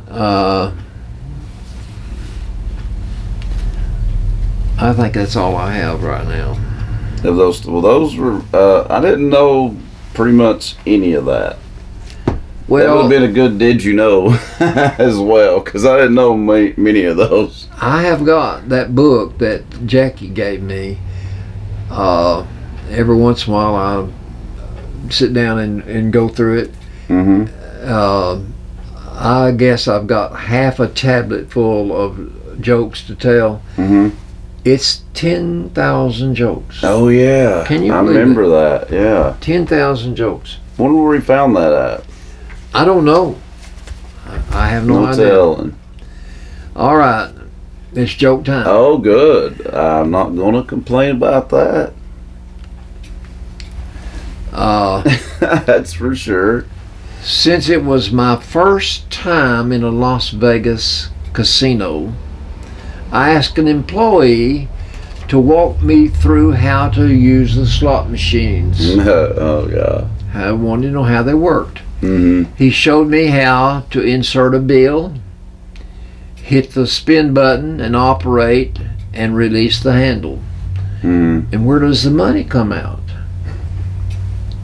I think that's all I have right now. Those were, I didn't know pretty much any of that. That would Well, have been a good did you know as well, because I didn't know many of those. I have got that book that Jackie gave me. Every once in a while, I sit down and go through it. Mm-hmm. I guess I've got half a tablet full of jokes to tell. Mm-hmm. It's 10,000 jokes. Oh, yeah. Can you I believe remember that, yeah. 10,000 jokes. Wonder where he found that at. I don't know. I have no idea. Telling. All right. It's joke time. Oh, good. I'm not going to complain about that. That's for sure. Since it was my first time in a Las Vegas casino, I asked an employee to walk me through how to use the slot machines. Oh, yeah. I wanted to know how they worked. Mm-hmm. He showed me how to insert a bill, hit the spin button and operate and release the handle. Mm-hmm. And where does the money come out?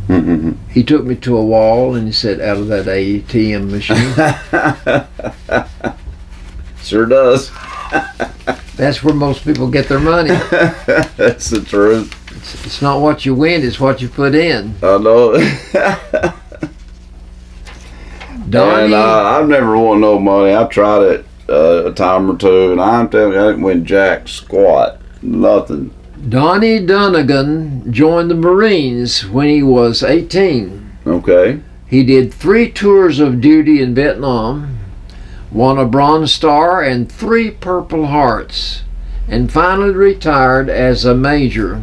Mm-hmm. He took me to a wall and he said, out of that ATM machine. Sure does. That's where most people get their money. That's the truth. It's not what you win, it's what you put in. I know. Donnie, And I've never won no money. I've tried it a time or two, and I'm telling you, I didn't win jack squat. Nothing. Donnie Dunnigan joined the Marines when he was 18. Okay. He did 3 tours of duty in Vietnam, won a Bronze Star and 3 Purple Hearts, and finally retired as a major.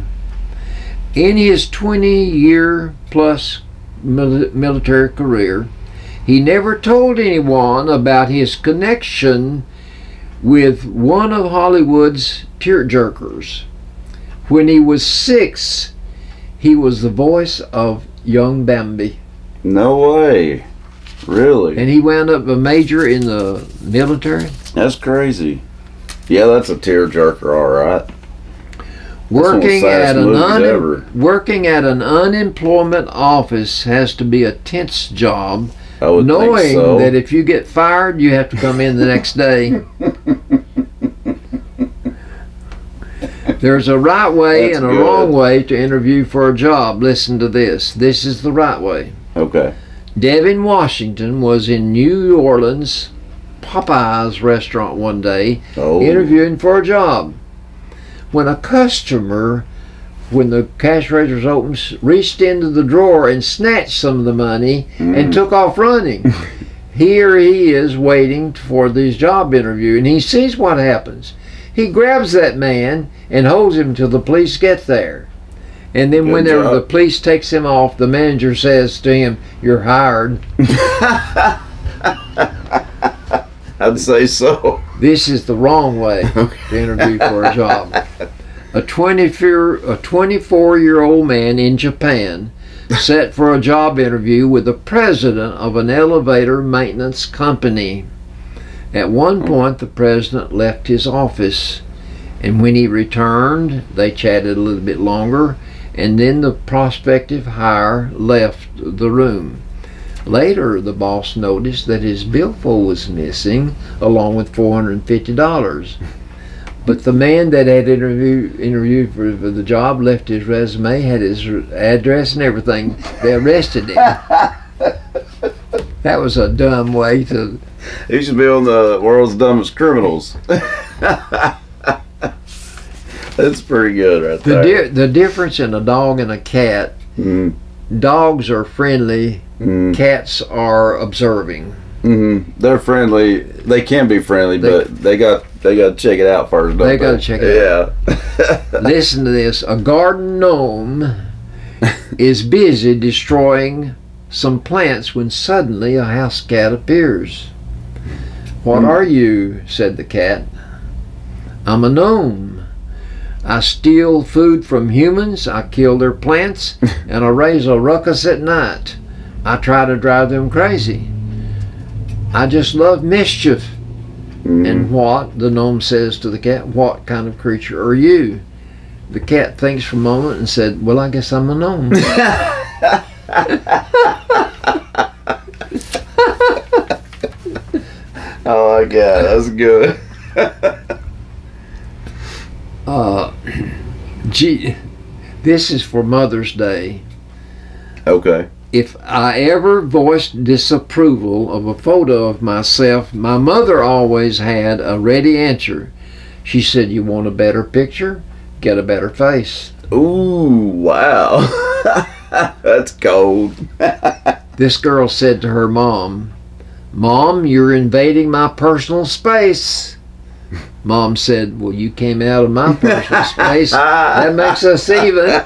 In his 20-year-plus military career, he never told anyone about his connection with one of Hollywood's tearjerkers. When he was 6, he was the voice of young Bambi. No way. Really? And he wound up a major in the military. That's crazy. Yeah, that's a tearjerker, all right. Working That's at one of the saddest movies ever. working at an unemployment office has to be a tense job, I would knowing think so. that if you get fired, you have to come in the next day. There's a right way That's and a good. wrong way to interview for a job. Listen to this. This is the right way. Okay. Devin Washington was in New Orleans Popeye's restaurant one day Oh. interviewing for a job. When a customer, when the cash register was open, reached into the drawer and snatched some of the money and took off running. Here he is waiting for this job interview, and he sees what happens. He grabs that man and holds him till the police get there. And then Good whenever job. the police takes him off, the manager says to him, "You're hired." I'd say so. This is the wrong way to interview for a job. A 24-year-old man in Japan set for a job interview with the president of an elevator maintenance company. At one point, the president left his office, and when he returned, they chatted a little bit longer, and then the prospective hire left the room. Later, the boss noticed that his billfold was missing, along with $450. But the man that had interviewed for the job left his resume, had his address and everything. They arrested him. That was a dumb way to. He should be on the world's dumbest criminals. That's pretty good right there. The difference in a dog and a cat. Mm, Dogs are friendly. mm, Cats are observing. They're friendly. They can be friendly, but they got to check it out first. Don't They gotta check it out. Listen to this. A garden gnome is busy destroying some plants when suddenly a house cat appears. What are you? Said the cat. I'm a gnome. I steal food from humans, I kill their plants, and I raise a ruckus at night. I try to drive them crazy. I just love mischief. And what? The gnome says to the cat, what kind of creature are you? The cat thinks for a moment and said, well, I guess I'm a gnome. Oh my God, that's good. Gee, this is for Mother's Day. Okay. If I ever voiced disapproval of a photo of myself, my mother always had a ready answer. She said, you want a better picture? Get a better face. Ooh, wow. That's cold. This girl said to her mom, Mom, you're invading my personal space. Mom said, well, you came out of my personal space. That makes us even.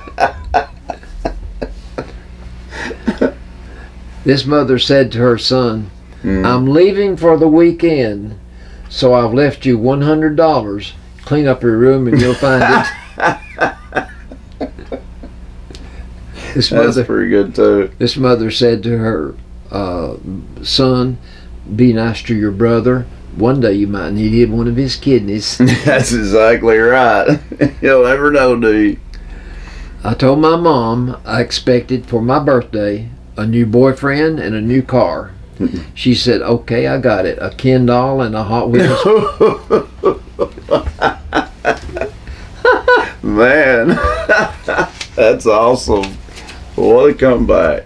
This mother said to her son, I'm leaving for the weekend, so I've left you $100. Clean up your room and you'll find it. That's pretty good too. This mother said to her son, be nice to your brother. One day you might need one of his kidneys. That's exactly right. You'll never know, do you? I told my mom I expected for my birthday a new boyfriend and a new car. She said, okay, I got it. A Ken doll and a Hot Wheels. Man, that's awesome. What a comeback.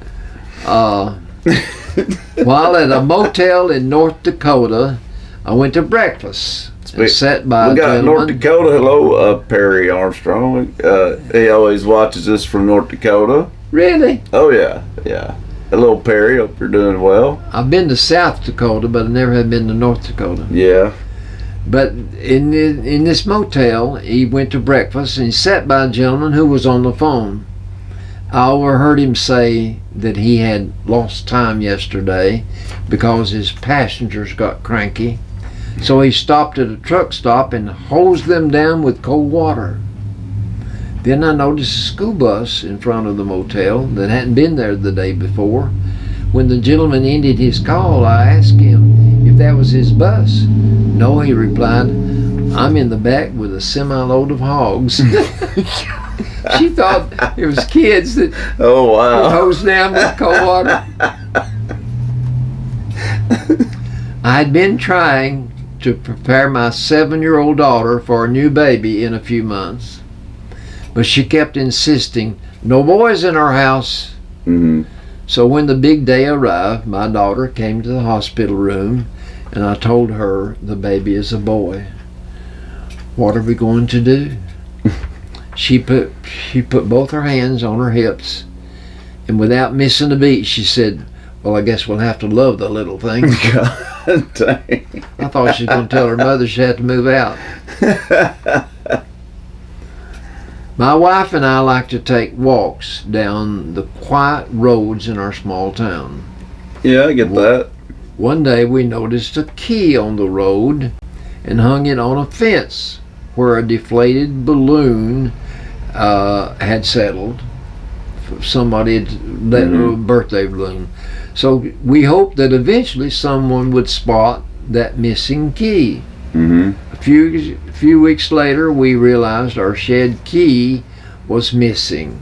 While at a motel in North Dakota, I went to breakfast and sat by We a got gentleman. North Dakota. Hello, Perry Armstrong. He always watches us from North Dakota. Really? Oh, yeah. Yeah. Hello, Perry. Hope you're doing well. I've been to South Dakota, but I never have been to North Dakota. Yeah. But in this motel, he went to breakfast and he sat by a gentleman who was on the phone. I overheard him say that he had lost time yesterday because his passengers got cranky. So he stopped at a truck stop and hosed them down with cold water. Then I noticed a school bus in front of the motel that hadn't been there the day before. When the gentleman ended his call, I asked him if that was his bus. No, he replied, I'm in the back with a semi-load of hogs. She thought it was kids that Oh, wow. hosed down with cold water. I had been trying to prepare my 7-year-old daughter for a new baby in a few months, but she kept insisting, no boys in our house. Mm-hmm. So when the big day arrived, my daughter came to the hospital room and I told her the baby is a boy. What are we going to do? She put both her hands on her hips and without missing a beat she said, well, I guess we'll have to love the little thing. God dang. I thought she was going to tell her mother she had to move out. My wife and I like to take walks down the quiet roads in our small town. Yeah, I get that. One day we noticed a key on the road and hung it on a fence where a deflated balloon had settled. Somebody had let a birthday balloon. So we hoped that eventually someone would spot that missing key. Mm-hmm. A few weeks later, we realized our shed key was missing.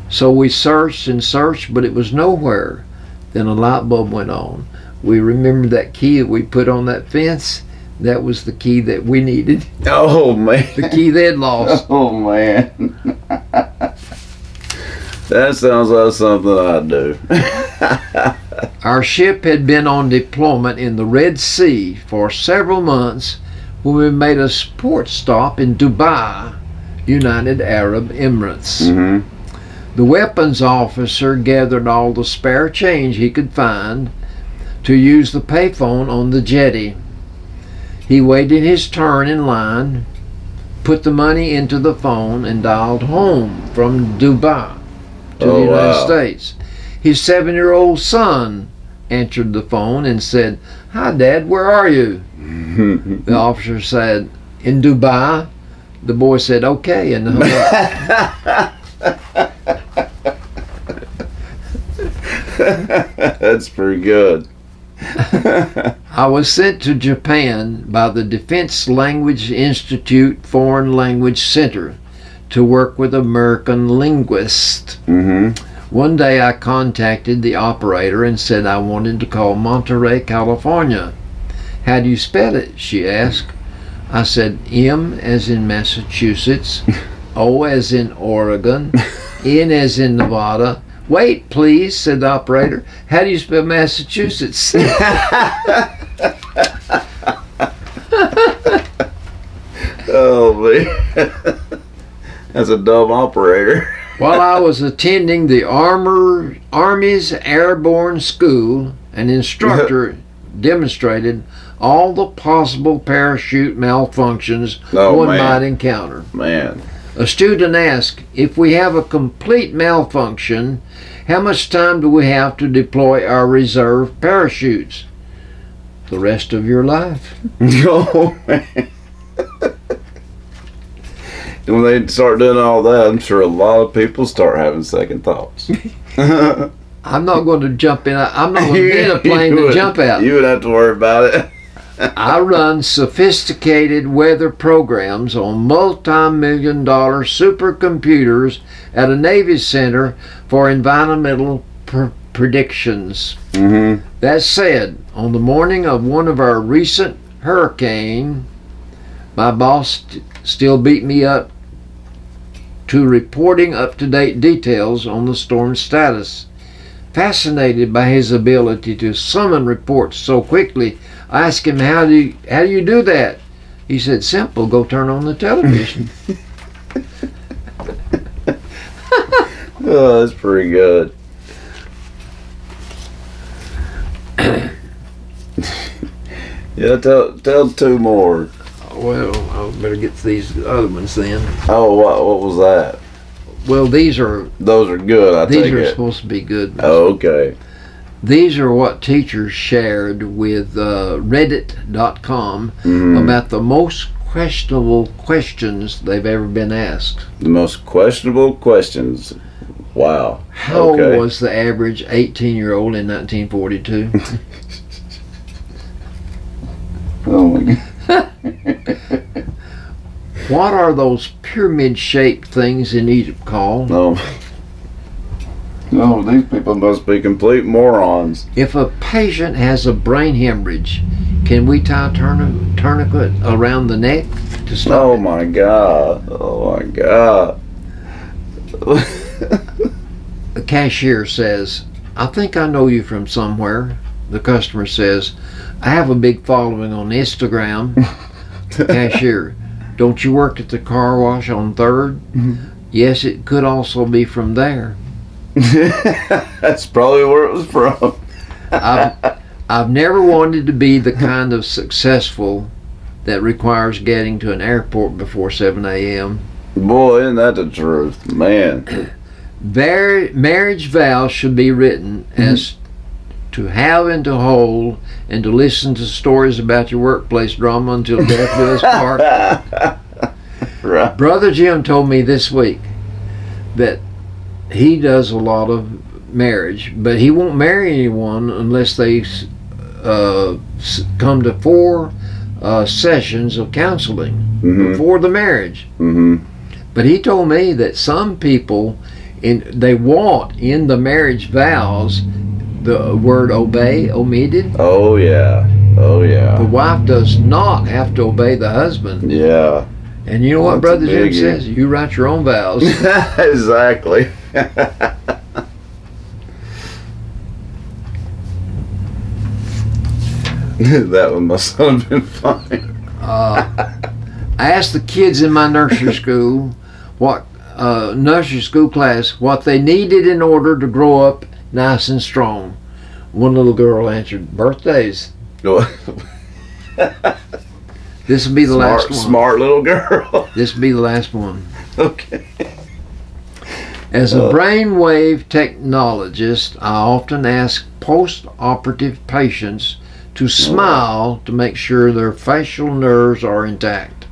So we searched and searched, but it was nowhere. Then a light bulb went on. We remembered that key that we put on that fence. That was the key that we needed. Oh, man. The key they'd lost. Oh, man. That sounds like something I'd do. Our ship had been on deployment in the Red Sea for several months when we made a port stop in Dubai, United Arab Emirates. Mm-hmm. The weapons officer gathered all the spare change he could find to use the payphone on the jetty. He waited his turn in line, put the money into the phone, and dialed home from Dubai to the United States. His 7-year-old son answered the phone and said, "Hi, Dad, where are you?" The officer said, "In Dubai." The boy said, "Okay," and hung up. That's pretty good. I was sent to Japan by the Defense Language Institute Foreign Language Center to work with American linguists. Mm-hmm. One day I contacted the operator and said I wanted to call Monterey, California. "How do you spell it?" she asked. I said, M as in Massachusetts, O as in Oregon, N as in Nevada. "Wait, please," said the operator. "How do you spell Massachusetts?" Oh, man. That's a dumb operator. While I was attending the Army's Airborne School, an instructor demonstrated all the possible parachute malfunctions one might encounter. Man. A student asked, "If we have a complete malfunction, how much time do we have to deploy our reserve parachutes?" "The rest of your life." Oh, man. When they start doing all that, I'm sure a lot of people start having second thoughts. I'm not going to jump in. I'm not going to get a plane to jump out. You would have to worry about it. I run sophisticated weather programs on multi-million-dollar supercomputers at a Navy center for environmental predictions. Mm-hmm. That said, on the morning of one of our recent hurricane, my boss still beat me up to reporting up-to-date details on the storm's status. Fascinated by his ability to summon reports so quickly, I asked him, how do you do that? He said, "Simple, go turn on the television." Oh, that's pretty good. Yeah, tell two more. Well, I better get these other ones then. Oh, what was that? Well, those are good, I take it. supposed to be good ones. Oh, okay. These are what teachers shared with Reddit.com about the most questionable questions they've ever been asked. The most questionable questions. Wow. How old was the average 18-year-old in 1942? Oh my God. What are those pyramid-shaped things in Egypt called? No, these people must be complete morons. If a patient has a brain hemorrhage, can we tie a tourniquet around the neck to stop Oh it? my God. Oh my God. The cashier says, "I think I know you from somewhere." The customer says, "I have a big following on Instagram." Cashier, "Don't you work at the car wash on 3rd? "Yes, it could also be from there." That's probably where it was from. I've never wanted to be the kind of successful that requires getting to an airport before 7 a.m. Boy, isn't that the truth, man. Marriage vows should be written as to have and to hold, and to listen to stories about your workplace drama until death do us part. Right. Brother Jim told me this week that he does a lot of marriage, but he won't marry anyone unless they come to 4 sessions of counseling before the marriage. Mm-hmm. But he told me that some people, they want in the marriage vows the word obey omitted. Oh yeah. Oh The yeah. wife does not have to obey the husband. Yeah. And you know what That's a Brother Jim biggie. says? You write your own vows. Exactly. That one must have been funny. I asked the kids in my nursery school nursery school class what they needed in order to grow up nice and strong. One little girl answered, birthdays. This will be the last one. Smart little girl. This will be the last one. Okay. As a brainwave technologist, I often ask post-operative patients to smile to make sure their facial nerves are intact.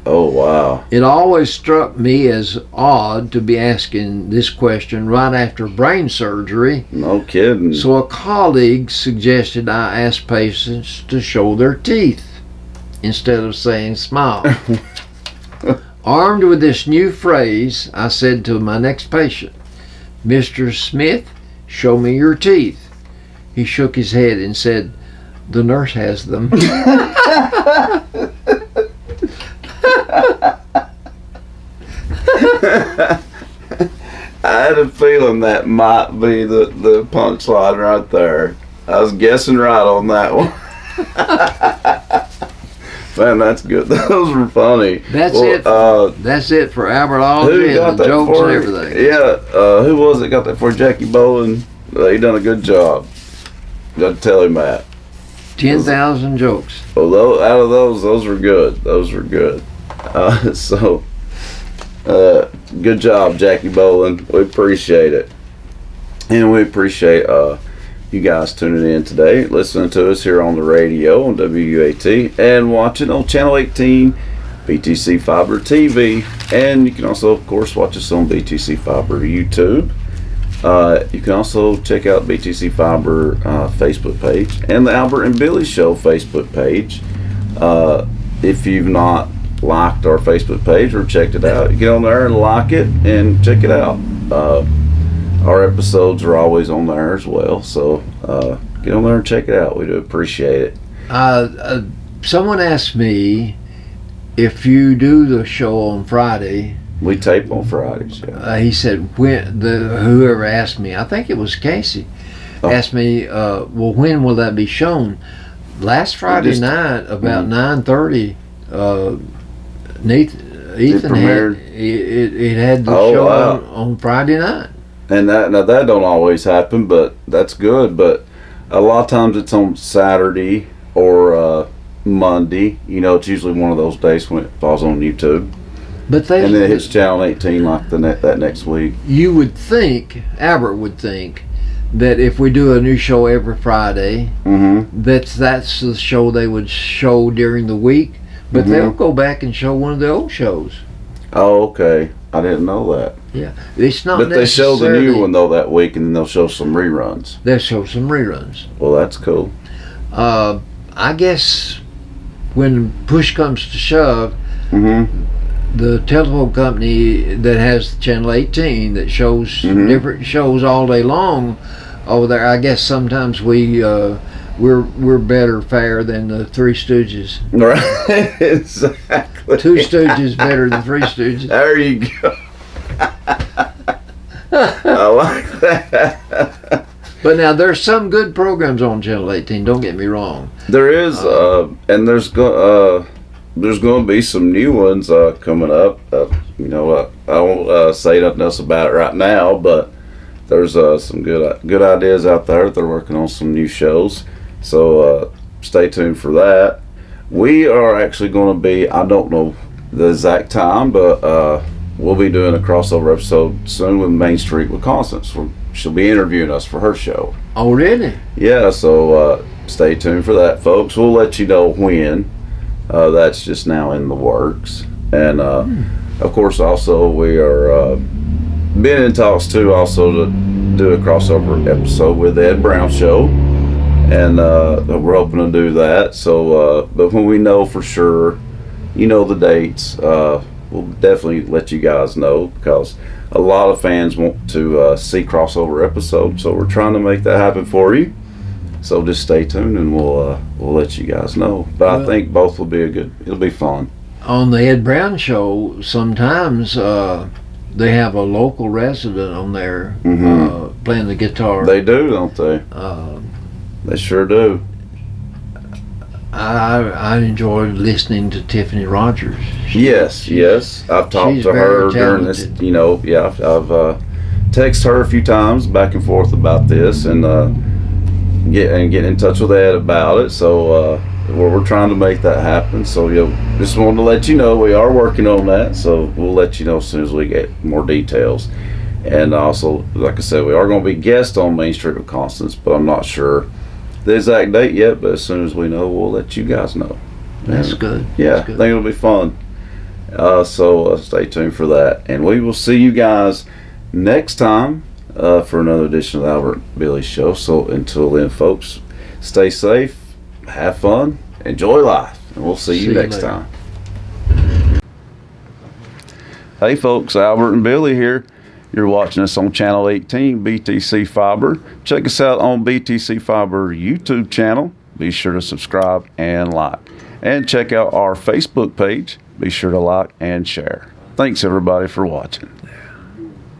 Oh, wow. It always struck me as odd to be asking this question right after brain surgery. No kidding. So a colleague suggested I ask patients to show their teeth instead of saying smile. Armed with this new phrase, I said to my next patient, Mr. Smith, show me your teeth. He shook his head and said, the nurse has them. I had a feeling that might be the punchline right there. I was guessing right on that one. Man, that's good. Those were funny. That's That's it for Albert Who Aldrin, got the that jokes for and you? everything. Yeah, who was it got that for? Jackie Bowen. He done a good job. Got to tell him that. 10,000 jokes. Well, out of those were good. Those were good. Good job, Jackie Bowen. We appreciate it. And we appreciate you guys tuning in today, listening to us here on the radio on WUAT, and watching on Channel 18, BTC Fiber TV. And you can also, of course, watch us on BTC Fiber YouTube. You can also check out BTC Fiber Facebook page and the Albert and Billy Show Facebook page. If you've not liked our Facebook page or checked it out, you get on there and like it and check it out. Our episodes are always on there as well, so get on there and check it out. We do appreciate it. Someone asked me if you do the show on Friday. We tape on Fridays. Yeah. He said, whoever asked me, I think it was Casey, asked me, well, when will that be shown? Last Friday night, about 9:30, Ethan had the show on Friday night. And that don't always happen, but that's good. But a lot of times it's on Saturday or Monday. You know, it's usually one of those days when it falls on YouTube. And then it hits Channel 18 like that next week. You would think, Albert would think, that if we do a new show every Friday, that's the show they would show during the week. But they'll go back and show one of the old shows. Oh, okay. I didn't know that. Yeah, it's not. But they show the new one though that week, and then they'll show some reruns. They'll show some reruns. Well, that's cool. I guess when push comes to shove, the telephone company that has Channel 18 that shows different shows all day long over there, I guess sometimes we're better fare than the Three Stooges. Right, exactly. Two Stooges better than Three Stooges. There you go. I like that. But now there's some good programs on Channel 18. Don't get me wrong. There is, and there's going to be some new ones coming up. I won't say nothing else about it right now, but there's some good ideas out there. They're working on some new shows, so stay tuned for that. We are actually going to be, I don't know the exact time, but we'll be doing a crossover episode soon with Main Street with Constance. She'll be interviewing us for her show. Oh, really? Yeah, so stay tuned for that, folks. We'll let you know when. That's just now in the works. And of course, also we are been in talks too, also to do a crossover episode with the Ed Brown Show, and we're hoping to do that. So, but when we know for sure, the dates, we'll definitely let you guys know, because a lot of fans want to see crossover episodes. So we're trying to make that happen for you. So just stay tuned, and we'll let you guys know. But I think both will be it'll be fun. On the Ed Brown Show, sometimes they have a local resident on there playing the guitar. They do, don't they? They sure do. I enjoyed listening to Tiffany Rogers. Yes. I've talked she's to her very during this. talented. You know, yeah, I've texted her a few times back and forth about this, and get in touch with Ed about it. So we're trying to make that happen. So just wanted to let you know we are working on that. So we'll let you know as soon as we get more details. And also, like I said, we are going to be guests on Main Street with Constance, but I'm not sure the exact date yet. But as soon as we know, we'll let you guys know. That's And, good. Yeah, That's I good. think it'll be fun. So stay tuned for that. And we will see you guys next time for another edition of the Albert and Billy Show. So until then, folks, stay safe, have fun, enjoy life, and we'll see you next later. time. Hey folks, Albert and Billy here. You're watching us on Channel 18, BTC Fiber. Check us out on BTC Fiber YouTube channel. Be sure to subscribe and like. And check out our Facebook page. Be sure to like and share. Thanks everybody for watching.